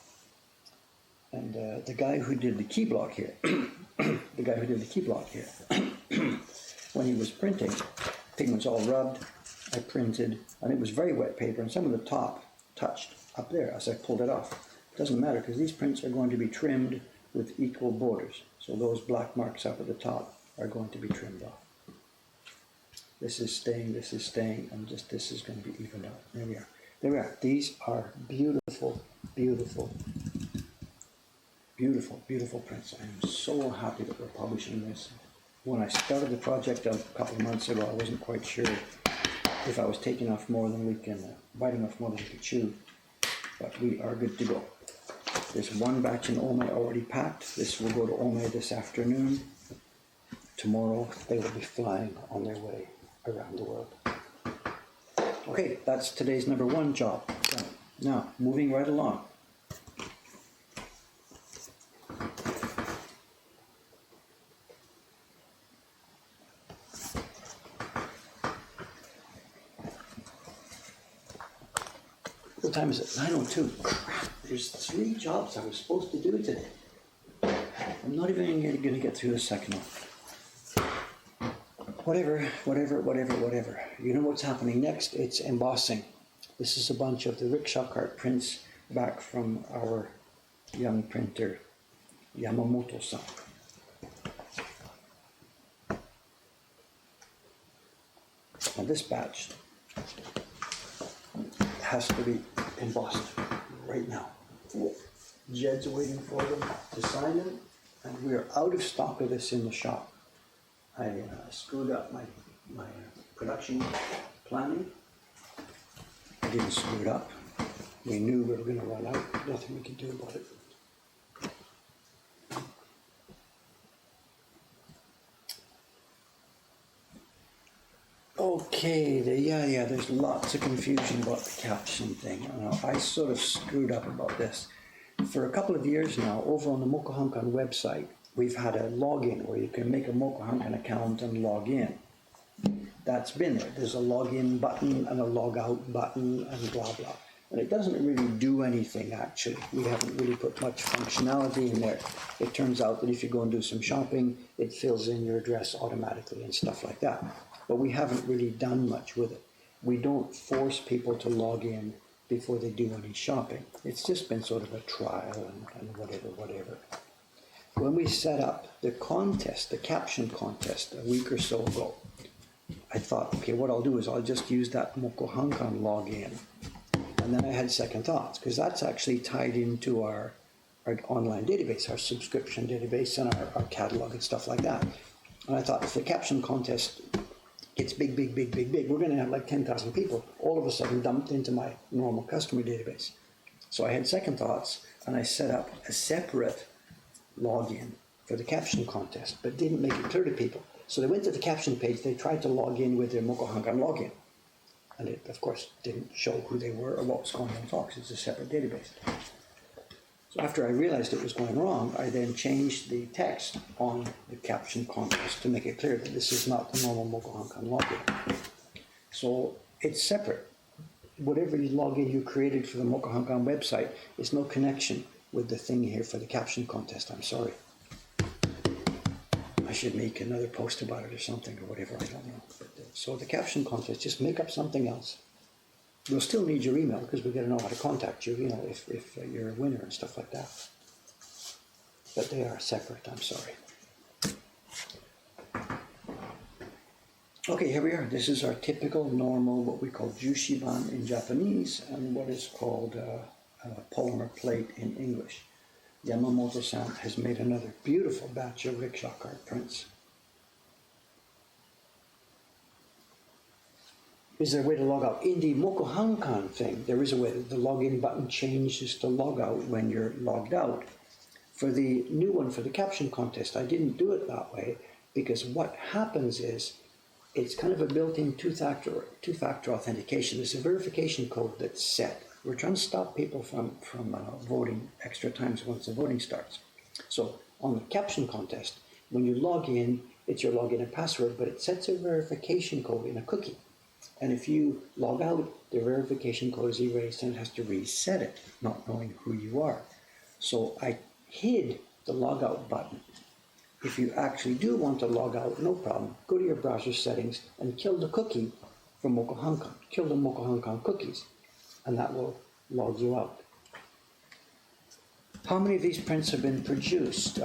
And the guy who did the key block here, when he was printing, pigment's all rubbed, I printed, and it was very wet paper, and some of the top touched up there as I pulled it off. It doesn't matter, because these prints are going to be trimmed with equal borders. So those black marks up at the top are going to be trimmed off. This is staying, and just this is going to be evened out. There we are. There we are. These are beautiful, beautiful, beautiful, beautiful prints. I am so happy that we're publishing this. When I started the project a couple of months ago, I wasn't quite sure if I was taking off more than we can, biting off more than we can chew, but we are good to go. There's one batch in Ome already packed. This will go to Ome this afternoon. Tomorrow they will be flying on their way around the world. Okay, that's today's number one job done. Now, moving right along. What time is it? 9:02. Crap, there's 3 jobs I was supposed to do today. I'm not even going to get through the second one. Whatever. You know what's happening next? It's embossing. This is a bunch of the rickshaw cart prints back from our young printer, Yamamoto-san. Now this batch has to be embossed right now. Jed's waiting for them to sign them, and we are out of stock of this in the shop. I screwed up my production planning. I didn't screw it up. We knew we were going to run out. Nothing we could do about it. Okay, there's lots of confusion about the caption thing. I sort of screwed up about this. For a couple of years now, over on the Mokuhankan website, we've had a login where you can make a Mokuhankan account and log in. That's been there. There's a login button and a log out button and blah blah. And it doesn't really do anything actually. We haven't really put much functionality in there. It turns out that if you go and do some shopping, it fills in your address automatically and stuff like that. But we haven't really done much with it. We don't force people to log in before they do any shopping. It's just been sort of a trial and whatever. When we set up the contest, the caption contest, a week or so ago, I thought, okay, what I'll do is I'll just use that Mokuhankan login. And then I had second thoughts, because that's actually tied into our online database, our subscription database, and our catalog and stuff like that. And I thought, if the caption contest gets big, we're going to have like 10,000 people all of a sudden dumped into my normal customer database. So I had second thoughts, and I set up a separate login for the caption contest, but didn't make it clear to people. So they went to the caption page, they tried to log in with their Mokuhankan login. And it, of course, didn't show who they were or what was going on at all, because it's a separate database. So after I realized it was going wrong, I then changed the text on the caption contest to make it clear that this is not the normal Mokuhankan login. So it's separate. Whatever login you created for the Mokuhankan website is no connection with the thing here for the caption contest. I'm sorry. I should make another post about it or something or whatever, I don't know. But, so the caption contest, just make up something else. We'll still need your email because we've got to know how to contact you, if you're a winner and stuff like that. But they are separate, I'm sorry. Okay, here we are. This is our typical, normal, what we call jushiban in Japanese, and what is called polymer plate in English. Yamamoto-san has made another beautiful batch of rickshaw cart prints. Is there a way to log out? In the Mokuhankan thing, there is a way. The login button changes to log out when you're logged out. For the new one, for the caption contest, I didn't do it that way. because what happens is it's kind of a built-in two-factor authentication. There's a verification code that's set. We're trying to stop people from voting extra times once the voting starts. So on the caption contest, when you log in, it's your login and password, but it sets a verification code in a cookie. And if you log out, the verification code is erased and it has to reset it, not knowing who you are. So I hid the logout button. If you actually do want to log out, no problem. Go to your browser settings and kill the cookie from Mokohankan. Kill the Mokohankan cookies, and that will log you out. How many of these prints have been produced?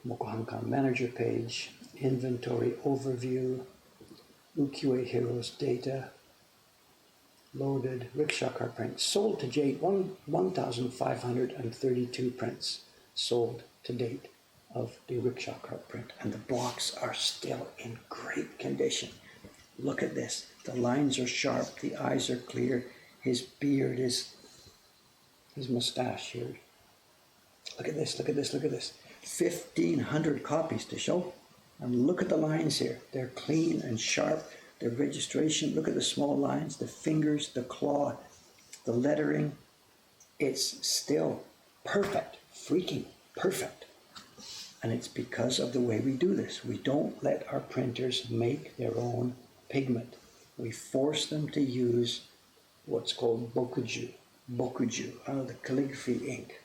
Mokohankan manager page, inventory overview, UQA heroes data, loaded, rickshaw car prints. Sold to date, 1,532 prints sold to date of the rickshaw car print. And the blocks are still in great condition. Look at this. The lines are sharp, the eyes are clear, his beard is, his mustache here. Look at this, look at this, look at this. 1,500 copies to show. And look at the lines here. They're clean and sharp. The registration, look at the small lines, the fingers, the claw, the lettering. It's still perfect, freaking perfect. And it's because of the way we do this. We don't let our printers make their own pigment. We force them to use what's called bokuju, the calligraphy ink,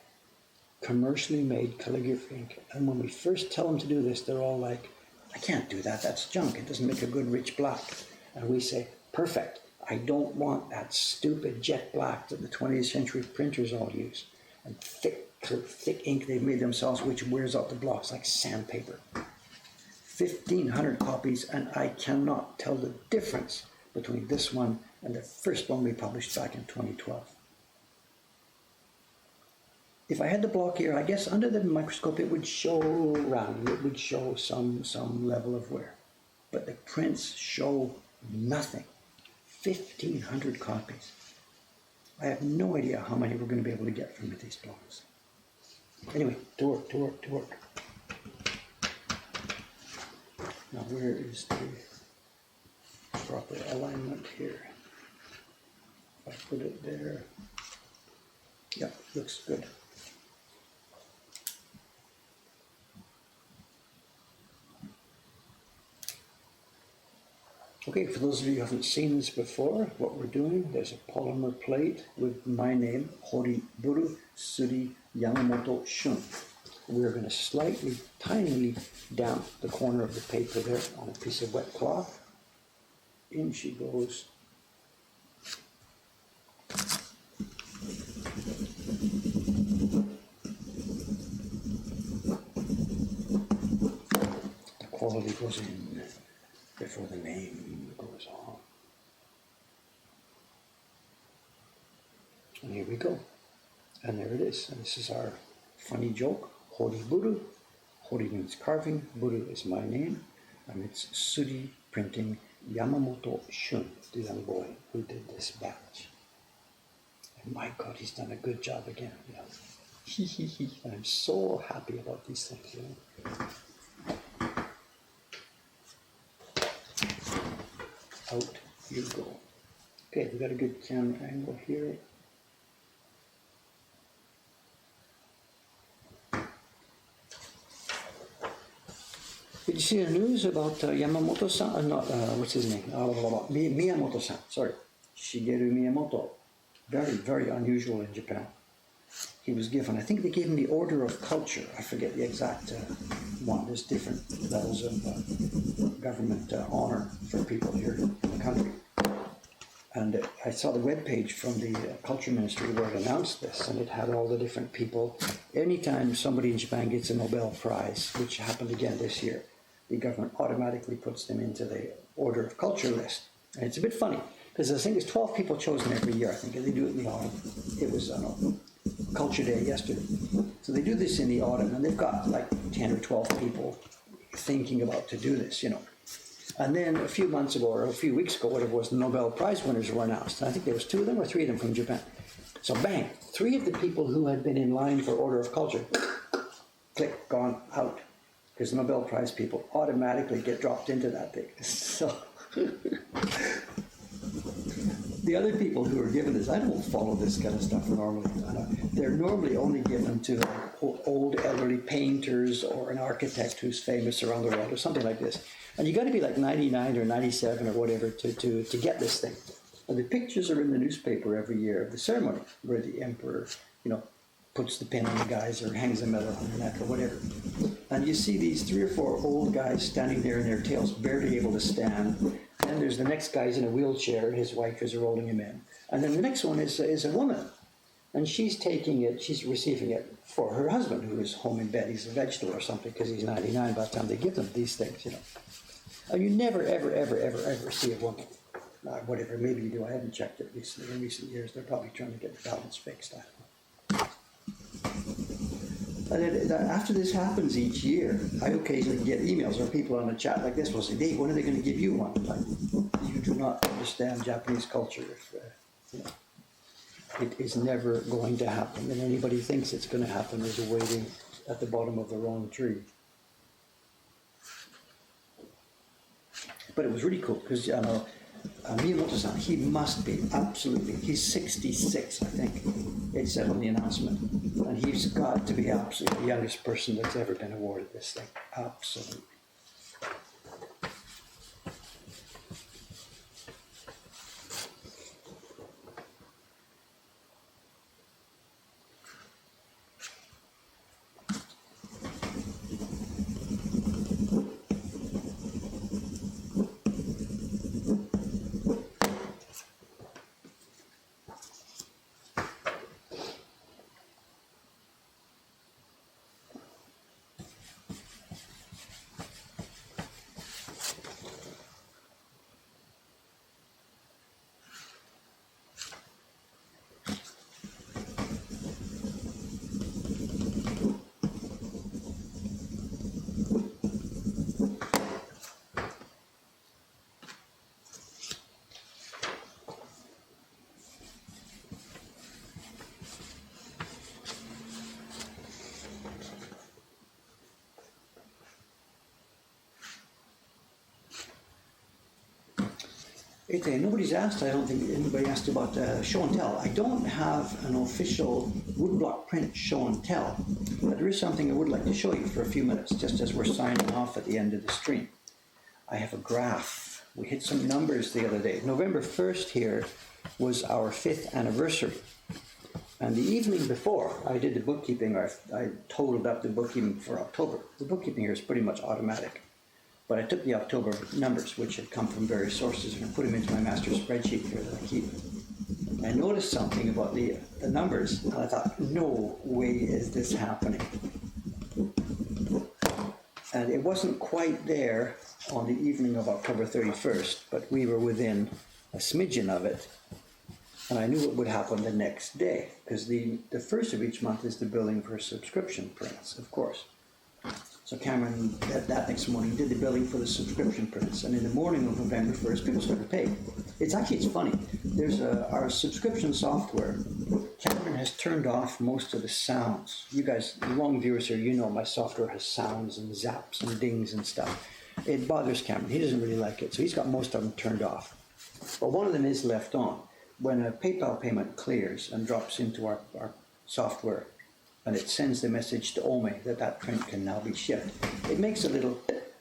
commercially made calligraphy ink. And when we first tell them to do this, they're all like, I can't do that, that's junk, it doesn't make a good rich black. And we say, perfect, I don't want that stupid jet black that the 20th century printers all use. And thick ink they've made themselves, which wears out the blocks like sandpaper. 1,500 copies, and I cannot tell the difference between this one and the first one we published back in 2012. If I had the block here, I guess under the microscope it would show round, it would show some level of wear. But the prints show nothing. 1,500 copies. I have no idea how many we're going to be able to get from these blocks. Anyway, to work. Now where is the proper alignment here? If I put it there, yeah, looks good. Okay, for those of you who haven't seen this before, what we're doing, there's a polymer plate with my name, Horiburu Suri Yamamoto Shun. We're going to slightly, tinily damp the corner of the paper there on a piece of wet cloth. In she goes. The quality goes in before the name goes on. And here we go. And there it is. And this is our funny joke. Horiburu. Hori means carving. Buru is my name. And it's Suri Printing Yamamoto Shun, the young boy who did this batch. And my God, he's done a good job again. Yeah. And I'm so happy about these things. You know? Out you go. Okay, we got a good camera angle here. Did you see the news about Yamamoto-san? What's his name? Miyamoto-san, sorry. Shigeru Miyamoto. Very, very unusual in Japan. He was given, I think they gave him the Order of Culture. I forget the exact one. There's different levels of government honor for people here in the country. And I saw the webpage from the Culture Ministry where it announced this, and it had all the different people. Anytime somebody in Japan gets a Nobel Prize, which happened again this year, the government automatically puts them into the Order of Culture list. And it's a bit funny, because I think there's 12 people chosen every year, I think, and they do it in the autumn. It was, I don't know, Culture Day yesterday. So they do this in the autumn, and they've got like 10 or 12 people thinking about to do this, you know. And then a few months ago, or a few weeks ago, whatever it was, the Nobel Prize winners were announced. And I think there was 2 of them or 3 of them from Japan. So bang, 3 of the people who had been in line for Order of Culture click, gone, out. Because the Nobel Prize people automatically get dropped into that thing. So the other people who are given this, I don't follow this kind of stuff normally. They're normally only given to old elderly painters or an architect who's famous around the world or something like this. And you got to be like 99 or 97 or whatever to get this thing. And the pictures are in the newspaper every year of the ceremony where the emperor, puts the pin on the guys or hangs the medal on their neck or whatever. And you see these 3 or 4 old guys standing there in their tails, barely able to stand. Then there's the next guy's in a wheelchair, his wife is rolling him in. And then the next one is a woman. And she's receiving it for her husband, who is home in bed. He's a vegetable or something because he's 99 by the time they give them these things, And you never, ever, ever, ever, ever see a woman. Whatever, maybe you do. I haven't checked it recently. In recent years, they're probably trying to get the balance fixed. I don't know. And then after this happens each year, I occasionally get emails or people on the chat like this will say, Dave, when are they going to give you one? Like, you do not understand Japanese culture. It is never going to happen. And anybody thinks it's going to happen is waiting at the bottom of the wrong tree. But it was really cool because, Miyamoto-san, he must be, absolutely, he's 66, I think, it said on the announcement. And he's got to be absolutely the youngest person that's ever been awarded this thing. Absolutely. Nobody's asked, I don't think anybody asked about show and tell. I don't have an official woodblock print show and tell, but there is something I would like to show you for a few minutes, just as we're signing off at the end of the stream. I have a graph. We hit some numbers the other day. November 1st here was our 5th anniversary. And the evening before, I did the bookkeeping, or I totaled up the bookkeeping for October. The bookkeeping here is pretty much automatic. But I took the October numbers, which had come from various sources, and I put them into my master spreadsheet here that I keep. I noticed something about the numbers, and I thought, no way is this happening. And it wasn't quite there on the evening of October 31st, but we were within a smidgen of it. And I knew it would happen the next day, because the first of each month is the billing for subscription prints, of course. So Cameron, that next morning, did the billing for the subscription prints. And in the morning of November 1st, people started to pay. It's funny. There's our subscription software. Cameron has turned off most of the sounds. You guys, long viewers here, my software has sounds and zaps and dings and stuff. It bothers Cameron. He doesn't really like it. So he's got most of them turned off. But one of them is left on. When a PayPal payment clears and drops into our software, and it sends the message to Ome that print can now be shipped, it makes a little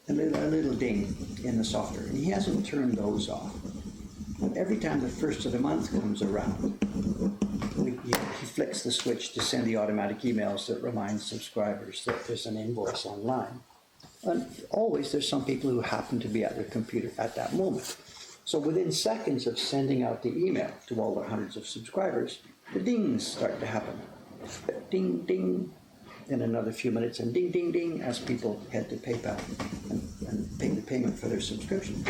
ding in the software, and he hasn't turned those off. And every time the first of the month comes around, he flicks the switch to send the automatic emails that remind subscribers that there's an invoice online. And always there's some people who happen to be at their computer at that moment. So within seconds of sending out the email to all the hundreds of subscribers, the dings start to happen. Ding, ding, in another few minutes, and ding, ding, ding, as people head to PayPal and pay the payment for their subscription.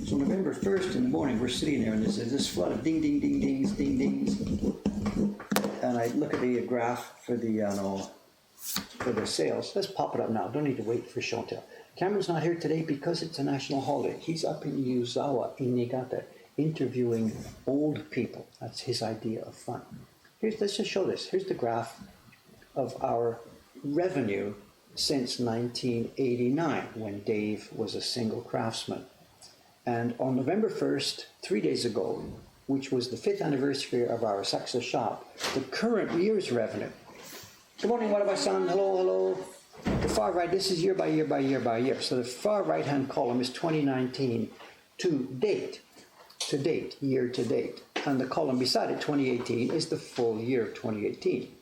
So November 1st in the morning, we're sitting there, and there's this flood of ding, ding, ding, dings, ding, dings. And I look at the graph for the sales. Let's pop it up now. Don't need to wait for show and tell. Cameron's not here today because it's a national holiday. He's up in Yuzawa, in Niigata, interviewing old people. That's his idea of fun. Let's just show this. Here's the graph of our revenue since 1989, when Dave was a single craftsman. And on November 1st, 3 days ago, which was the 5th anniversary of our success shop, the current year's revenue. Good morning, what have I son? Hello, hello. The far right, this is year by year by year by year. So the far right-hand column is 2019 to date, year to date. And the column beside it, 2018, is the full year of 2018.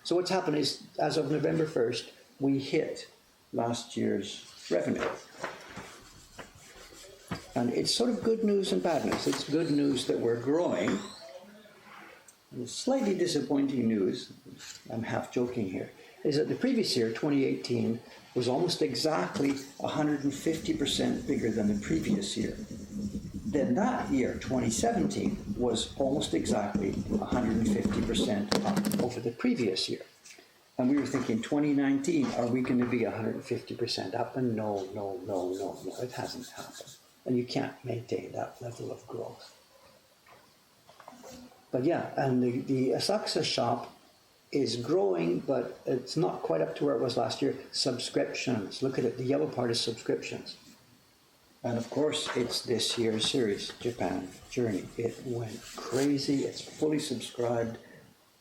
So what's happened is, as of November 1st, we hit last year's revenue. And it's sort of good news and bad news. It's good news that we're growing. And slightly disappointing news, I'm half joking here, is that the previous year, 2018, was almost exactly 150% bigger than the previous year. Then that year, 2017, was almost exactly 150% up over the previous year. And we were thinking, 2019, are we going to be 150% up? And no, it hasn't happened. And you can't maintain that level of growth. But yeah, and the Success Shop is growing, but it's not quite up to where it was last year. Subscriptions, look at it, the yellow part is subscriptions. And of course, it's this year's series, Japan Journey. It went crazy, it's fully subscribed,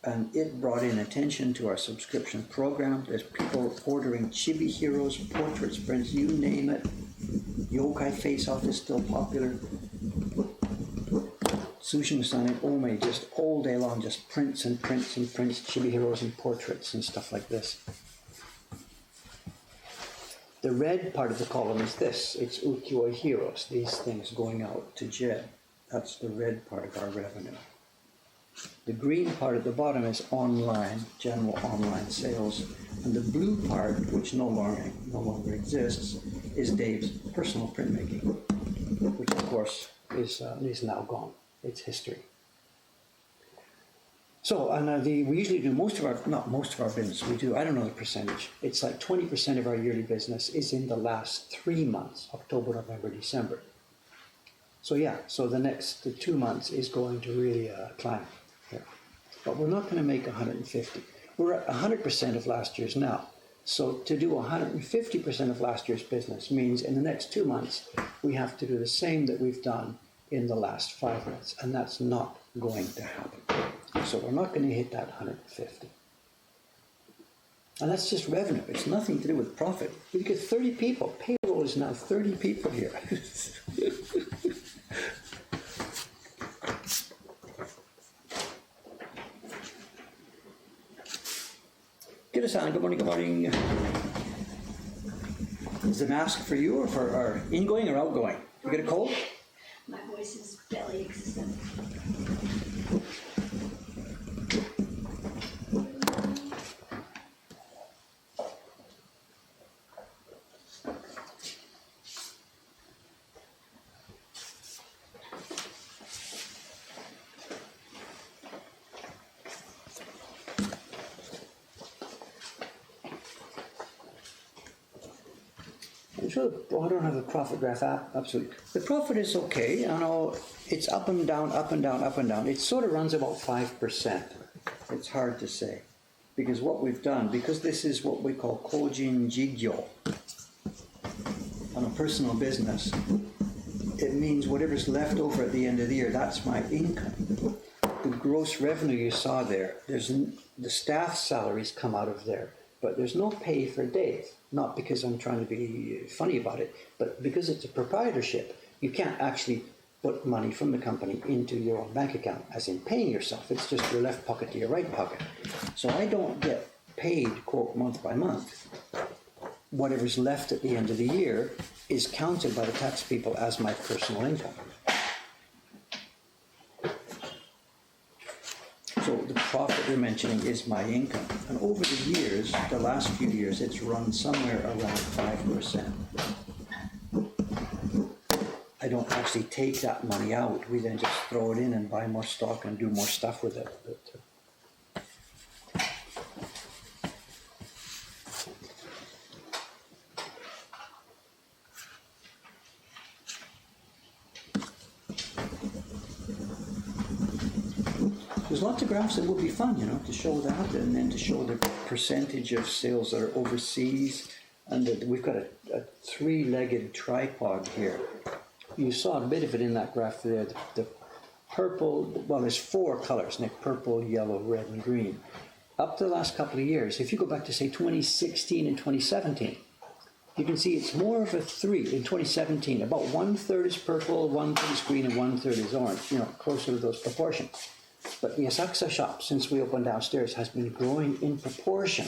and it brought in attention to our subscription program. There's people ordering Chibi Heroes, portraits, prints, you name it. Yokai Face-Off is still popular. Tsushima-san and Ome just all day long, just prints and prints and prints, Chibi Heroes and portraits and stuff like this. The red part of the column is this, it's Ukiyo Heroes, these things going out to Jed. That's the red part of our revenue. The green part at the bottom is online, general online sales, and the blue part, which no longer exists, is Dave's personal printmaking, which of course is now gone. It's history. So, and we usually do not most of our business, we do, I don't know the percentage, it's like 20% of our yearly business is in the last 3 months, October, November, December. So yeah, so the next 2 months is going to really climb here. But we're not going to make 150. We're at 100% of last year's now. So to do 150% of last year's business means in the next 2 months, we have to do the same that we've done in the last 5 months. And that's not going to happen. So we're not going to hit that 150. And that's just revenue. It's nothing to do with profit. We get 30 people. Payroll is now 30 people here. Get us on. Good morning, good morning. Is the mask for you or for ingoing or outgoing? You get a cold? My voice is barely existent. I don't have the profit graph app, absolutely. The profit is okay, I know it's up and down, up and down, up and down. It sort of runs about 5%. It's hard to say. Because what we've done, because this is what we call Kojin Jigyo, on a personal business, it means whatever's left over at the end of the year, that's my income. The gross revenue you saw there, the staff salaries come out of there, but there's no pay for Dave. Not because I'm trying to be funny about it, but because it's a proprietorship, you can't actually put money from the company into your own bank account, as in paying yourself. It's just your left pocket to your right pocket. So I don't get paid, quote, month by month. Whatever's left at the end of the year is counted by the tax people as my personal income. So the profit you're mentioning is my income. And over the years, the last few years, it's run somewhere around 5%. I don't actually take that money out. We then just throw it in and buy more stock and do more stuff with it. There's lots of graphs that would be fun, you know, to show that, and then to show the percentage of sales that are overseas. And we've got a three-legged tripod here. You saw a bit of it in that graph there. The purple, well, there's four colors, Nick: purple, yellow, red, and green. Up to the last couple of years, if you go back to say 2016 and 2017, you can see it's more of a three. In 2017, about 1/3 is purple, 1/3 is green, and 1/3 is orange, you know, closer to those proportions. But the Asakusa shop, since we opened downstairs, has been growing in proportion.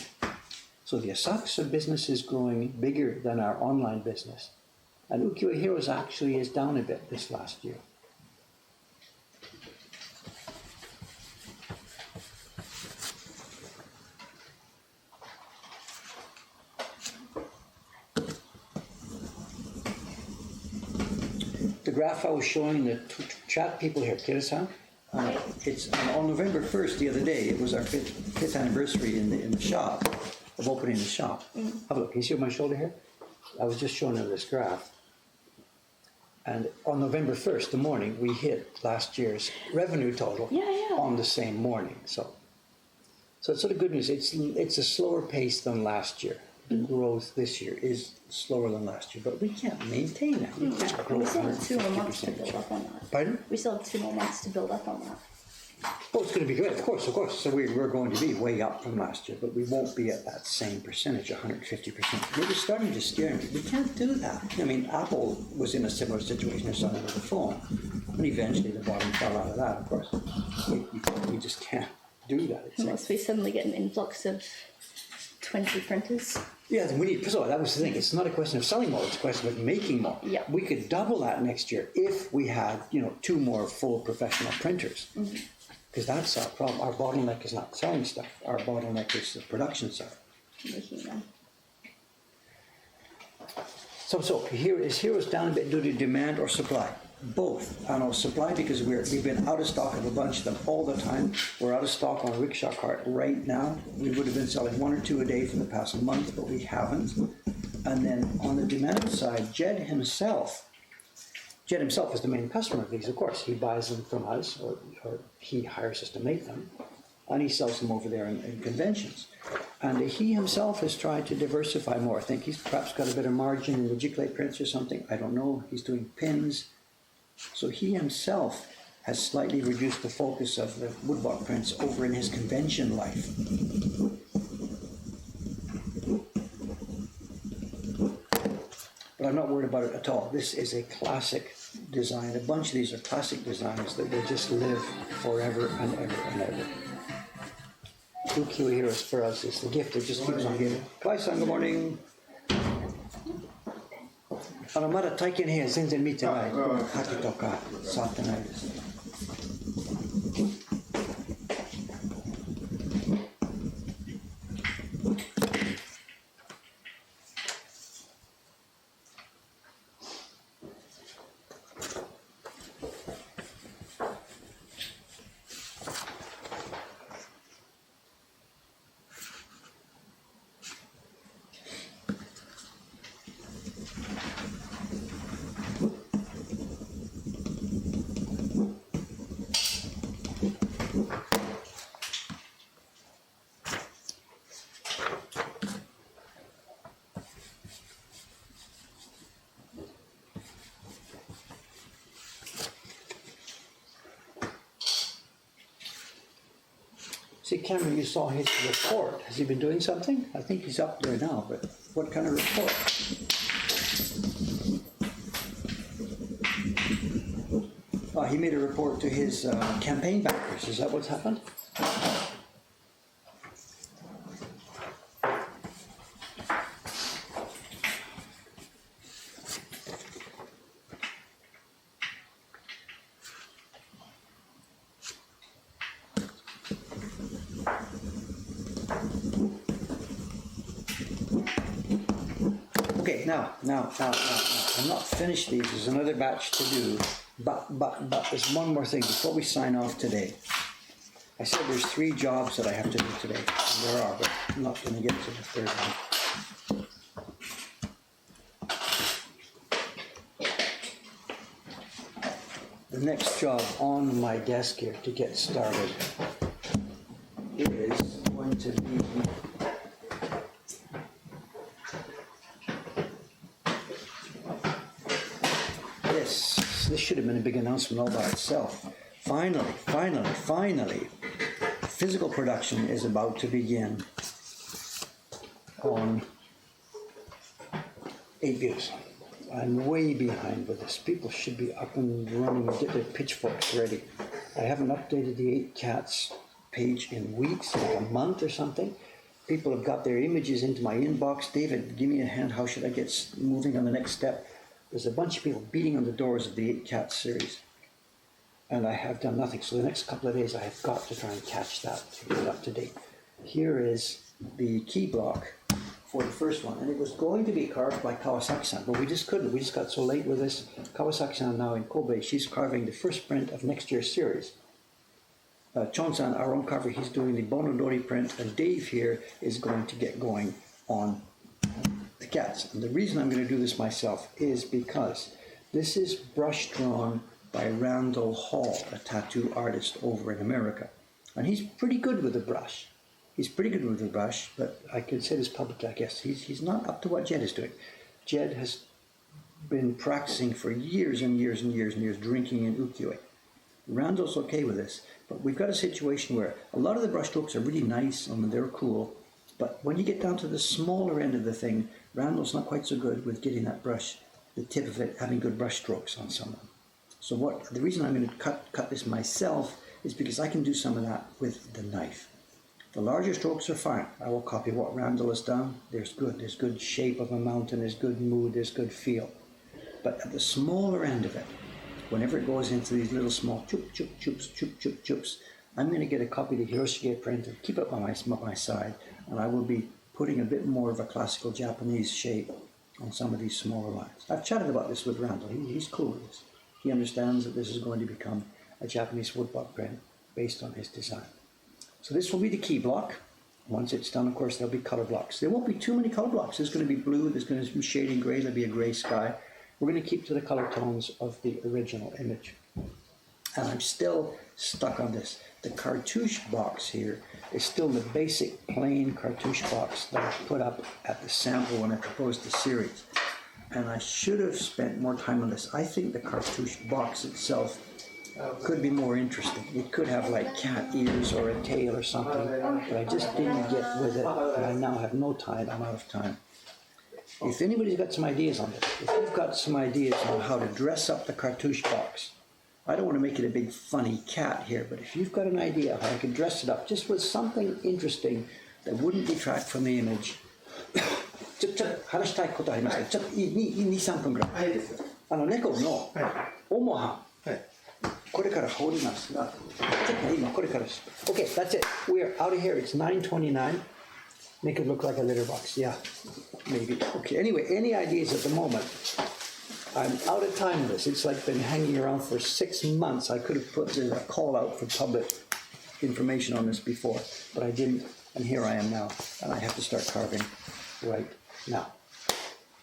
So the Asakusa business is growing bigger than our online business. And Ukiyo Heroes actually is down a bit this last year. The graph I was showing the chat people here, Kira-san, it's on November 1st, the other day, it was our fifth anniversary in the shop, of opening the shop. Have a look, can you see my shoulder here? I was just showing them this graph. And on November 1st, the morning, we hit last year's revenue total on the same morning. So it's sort of good news. It's a slower pace than last year. The growth this year is slower than last year, but we can't maintain that. We can't grow We still have 2 more months to 150%. build up on that. Pardon? We still have 2 more months to build up on that. Oh, it's going to be good, of course. So we're going to be way up from last year, but we won't be at that same percentage, 150%. It was starting to scare me. We can't do that. I mean, Apple was in a similar situation or something with the phone, and eventually the bottom fell out of that, of course. We just can't do that. It's Unless we suddenly get an influx of 20 printers. Yeah, we need. So that was the thing. It's not a question of selling more; it's a question of making more. Yeah. We could double that next year if we had, 2 more full professional printers. Because that's our problem. Our bottleneck is not selling stuff. Our bottleneck is the production side. Making them. So here is Heroes down a bit due to demand or supply. Both. I know supply because we've been out of stock of a bunch of them all the time. We're out of stock on rickshaw cart right now. We would have been selling 1 or 2 a day for the past month, but we haven't. And then on the demand side, Jed himself is the main customer of these, of course. He buys them from us, or he hires us to make them, and he sells them over there in conventions. And he himself has tried to diversify more. I think he's perhaps got a bit of margin in the Giclée prints or something. I don't know. He's doing pins. So he himself has slightly reduced the focus of the woodblock prints over in his convention life. But I'm not worried about it at all. This is a classic design. A bunch of these are classic designs that will just live forever and ever and ever. Ukiyo Heroes for us is the gift that just keeps on giving. Kai-san, good morning. まだ体験編全然見てない。ハキとか触ってないです。See, Cameron, you saw his report. Has he been doing something? I think he's up there now, but what kind of report? He made a report to his campaign backers. Is that what's happened? Okay, now, I'm not finished these. There's another batch to do, but there's one more thing before we sign off today. I said there's 3 jobs that I have to do today, and there are, but I'm not going to get to the third one. The next job on my desk here to get started been a big announcement all by itself. Finally, physical production is about to begin on 8 views. I'm way behind with this. People should be up and running and get their pitchforks ready. I haven't updated the 8 Cats page in weeks, like a month or something. People have got their images into my inbox. David, give me a hand. How should I get moving on the next step? There's a bunch of people beating on the doors of the 8 Cats series. And I have done nothing. So the next couple of days I have got to try and catch that to get up to date. Here is the key block for the first one. And it was going to be carved by Kawasaki-san, but we just couldn't. We just got so late with this. Kawasaki-san now in Kobe, she's carving the first print of next year's series. Chon-san, our own carver, he's doing the Bonodori print, and Dave here is going to get going on the cats. And the reason I'm going to do this myself is because this is brush drawn by Randall Hall, a tattoo artist over in America. And he's pretty good with the brush. But I can say this publicly, I guess. He's not up to what Jed is doing. Jed has been practicing for years and years, drinking in ukiyo-e. Randall's okay with this, but we've got a situation where a lot of the brush strokes are really nice and they're cool, but when you get down to the smaller end of the thing, Randall's not quite so good with getting that brush, the tip of it, having good brush strokes on someone. So the reason I'm going to cut this myself is because I can do some of that with the knife. The larger strokes are fine. I will copy what Randall has done. There's good shape of a mountain, there's good mood, there's good feel. But at the smaller end of it, whenever it goes into these little small choops, I'm going to get a copy of the Hiroshige print and keep it by my side, and I will be putting a bit more of a classical Japanese shape on some of these smaller lines. I've chatted about this with Randall. He's cool with this. He understands that this is going to become a Japanese woodblock print based on his design. So this will be the key block. Once it's done, of course, there'll be color blocks. There won't be too many color blocks. There's going to be blue, there's going to be shading gray, there'll be a gray sky. We're going to keep to the color tones of the original image. And I'm still stuck on this. The cartouche box here is still the basic plain cartouche box that I put up at the sample when I proposed the series. And I should have spent more time on this. I think the cartouche box itself could be more interesting. It could have like cat ears or a tail or something, but I just didn't get with it, and I now have no time. I'm out of time. If anybody's got some ideas on this, if you've got some ideas on how to dress up the cartouche box, I don't want to make it a big funny cat here, but if you've got an idea how I could dress it up just with something interesting that wouldn't detract from the image. 話したいことありますけど、ちょっと2、3分ぐらい。猫のオモハン、これから放りますが、ちょっと今これからです。Okay, that's it. We're out of here. It's 9:29. Make it look like a litter box. Yeah, maybe. Okay, anyway, any ideas at the moment? I'm out of time with this. It's like been hanging around for 6 months. I could have put a call out for public information on this before, but I didn't, and here I am now, and I have to start carving right now.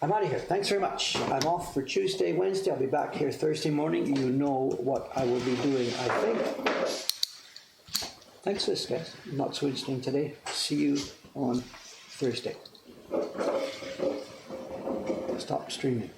I'm out of here. Thanks very much. I'm off for Tuesday, Wednesday. I'll be back here Thursday morning. You know what I will be doing, I think. Thanks for this, guys. Not so interesting today. See you on Thursday. Stop streaming.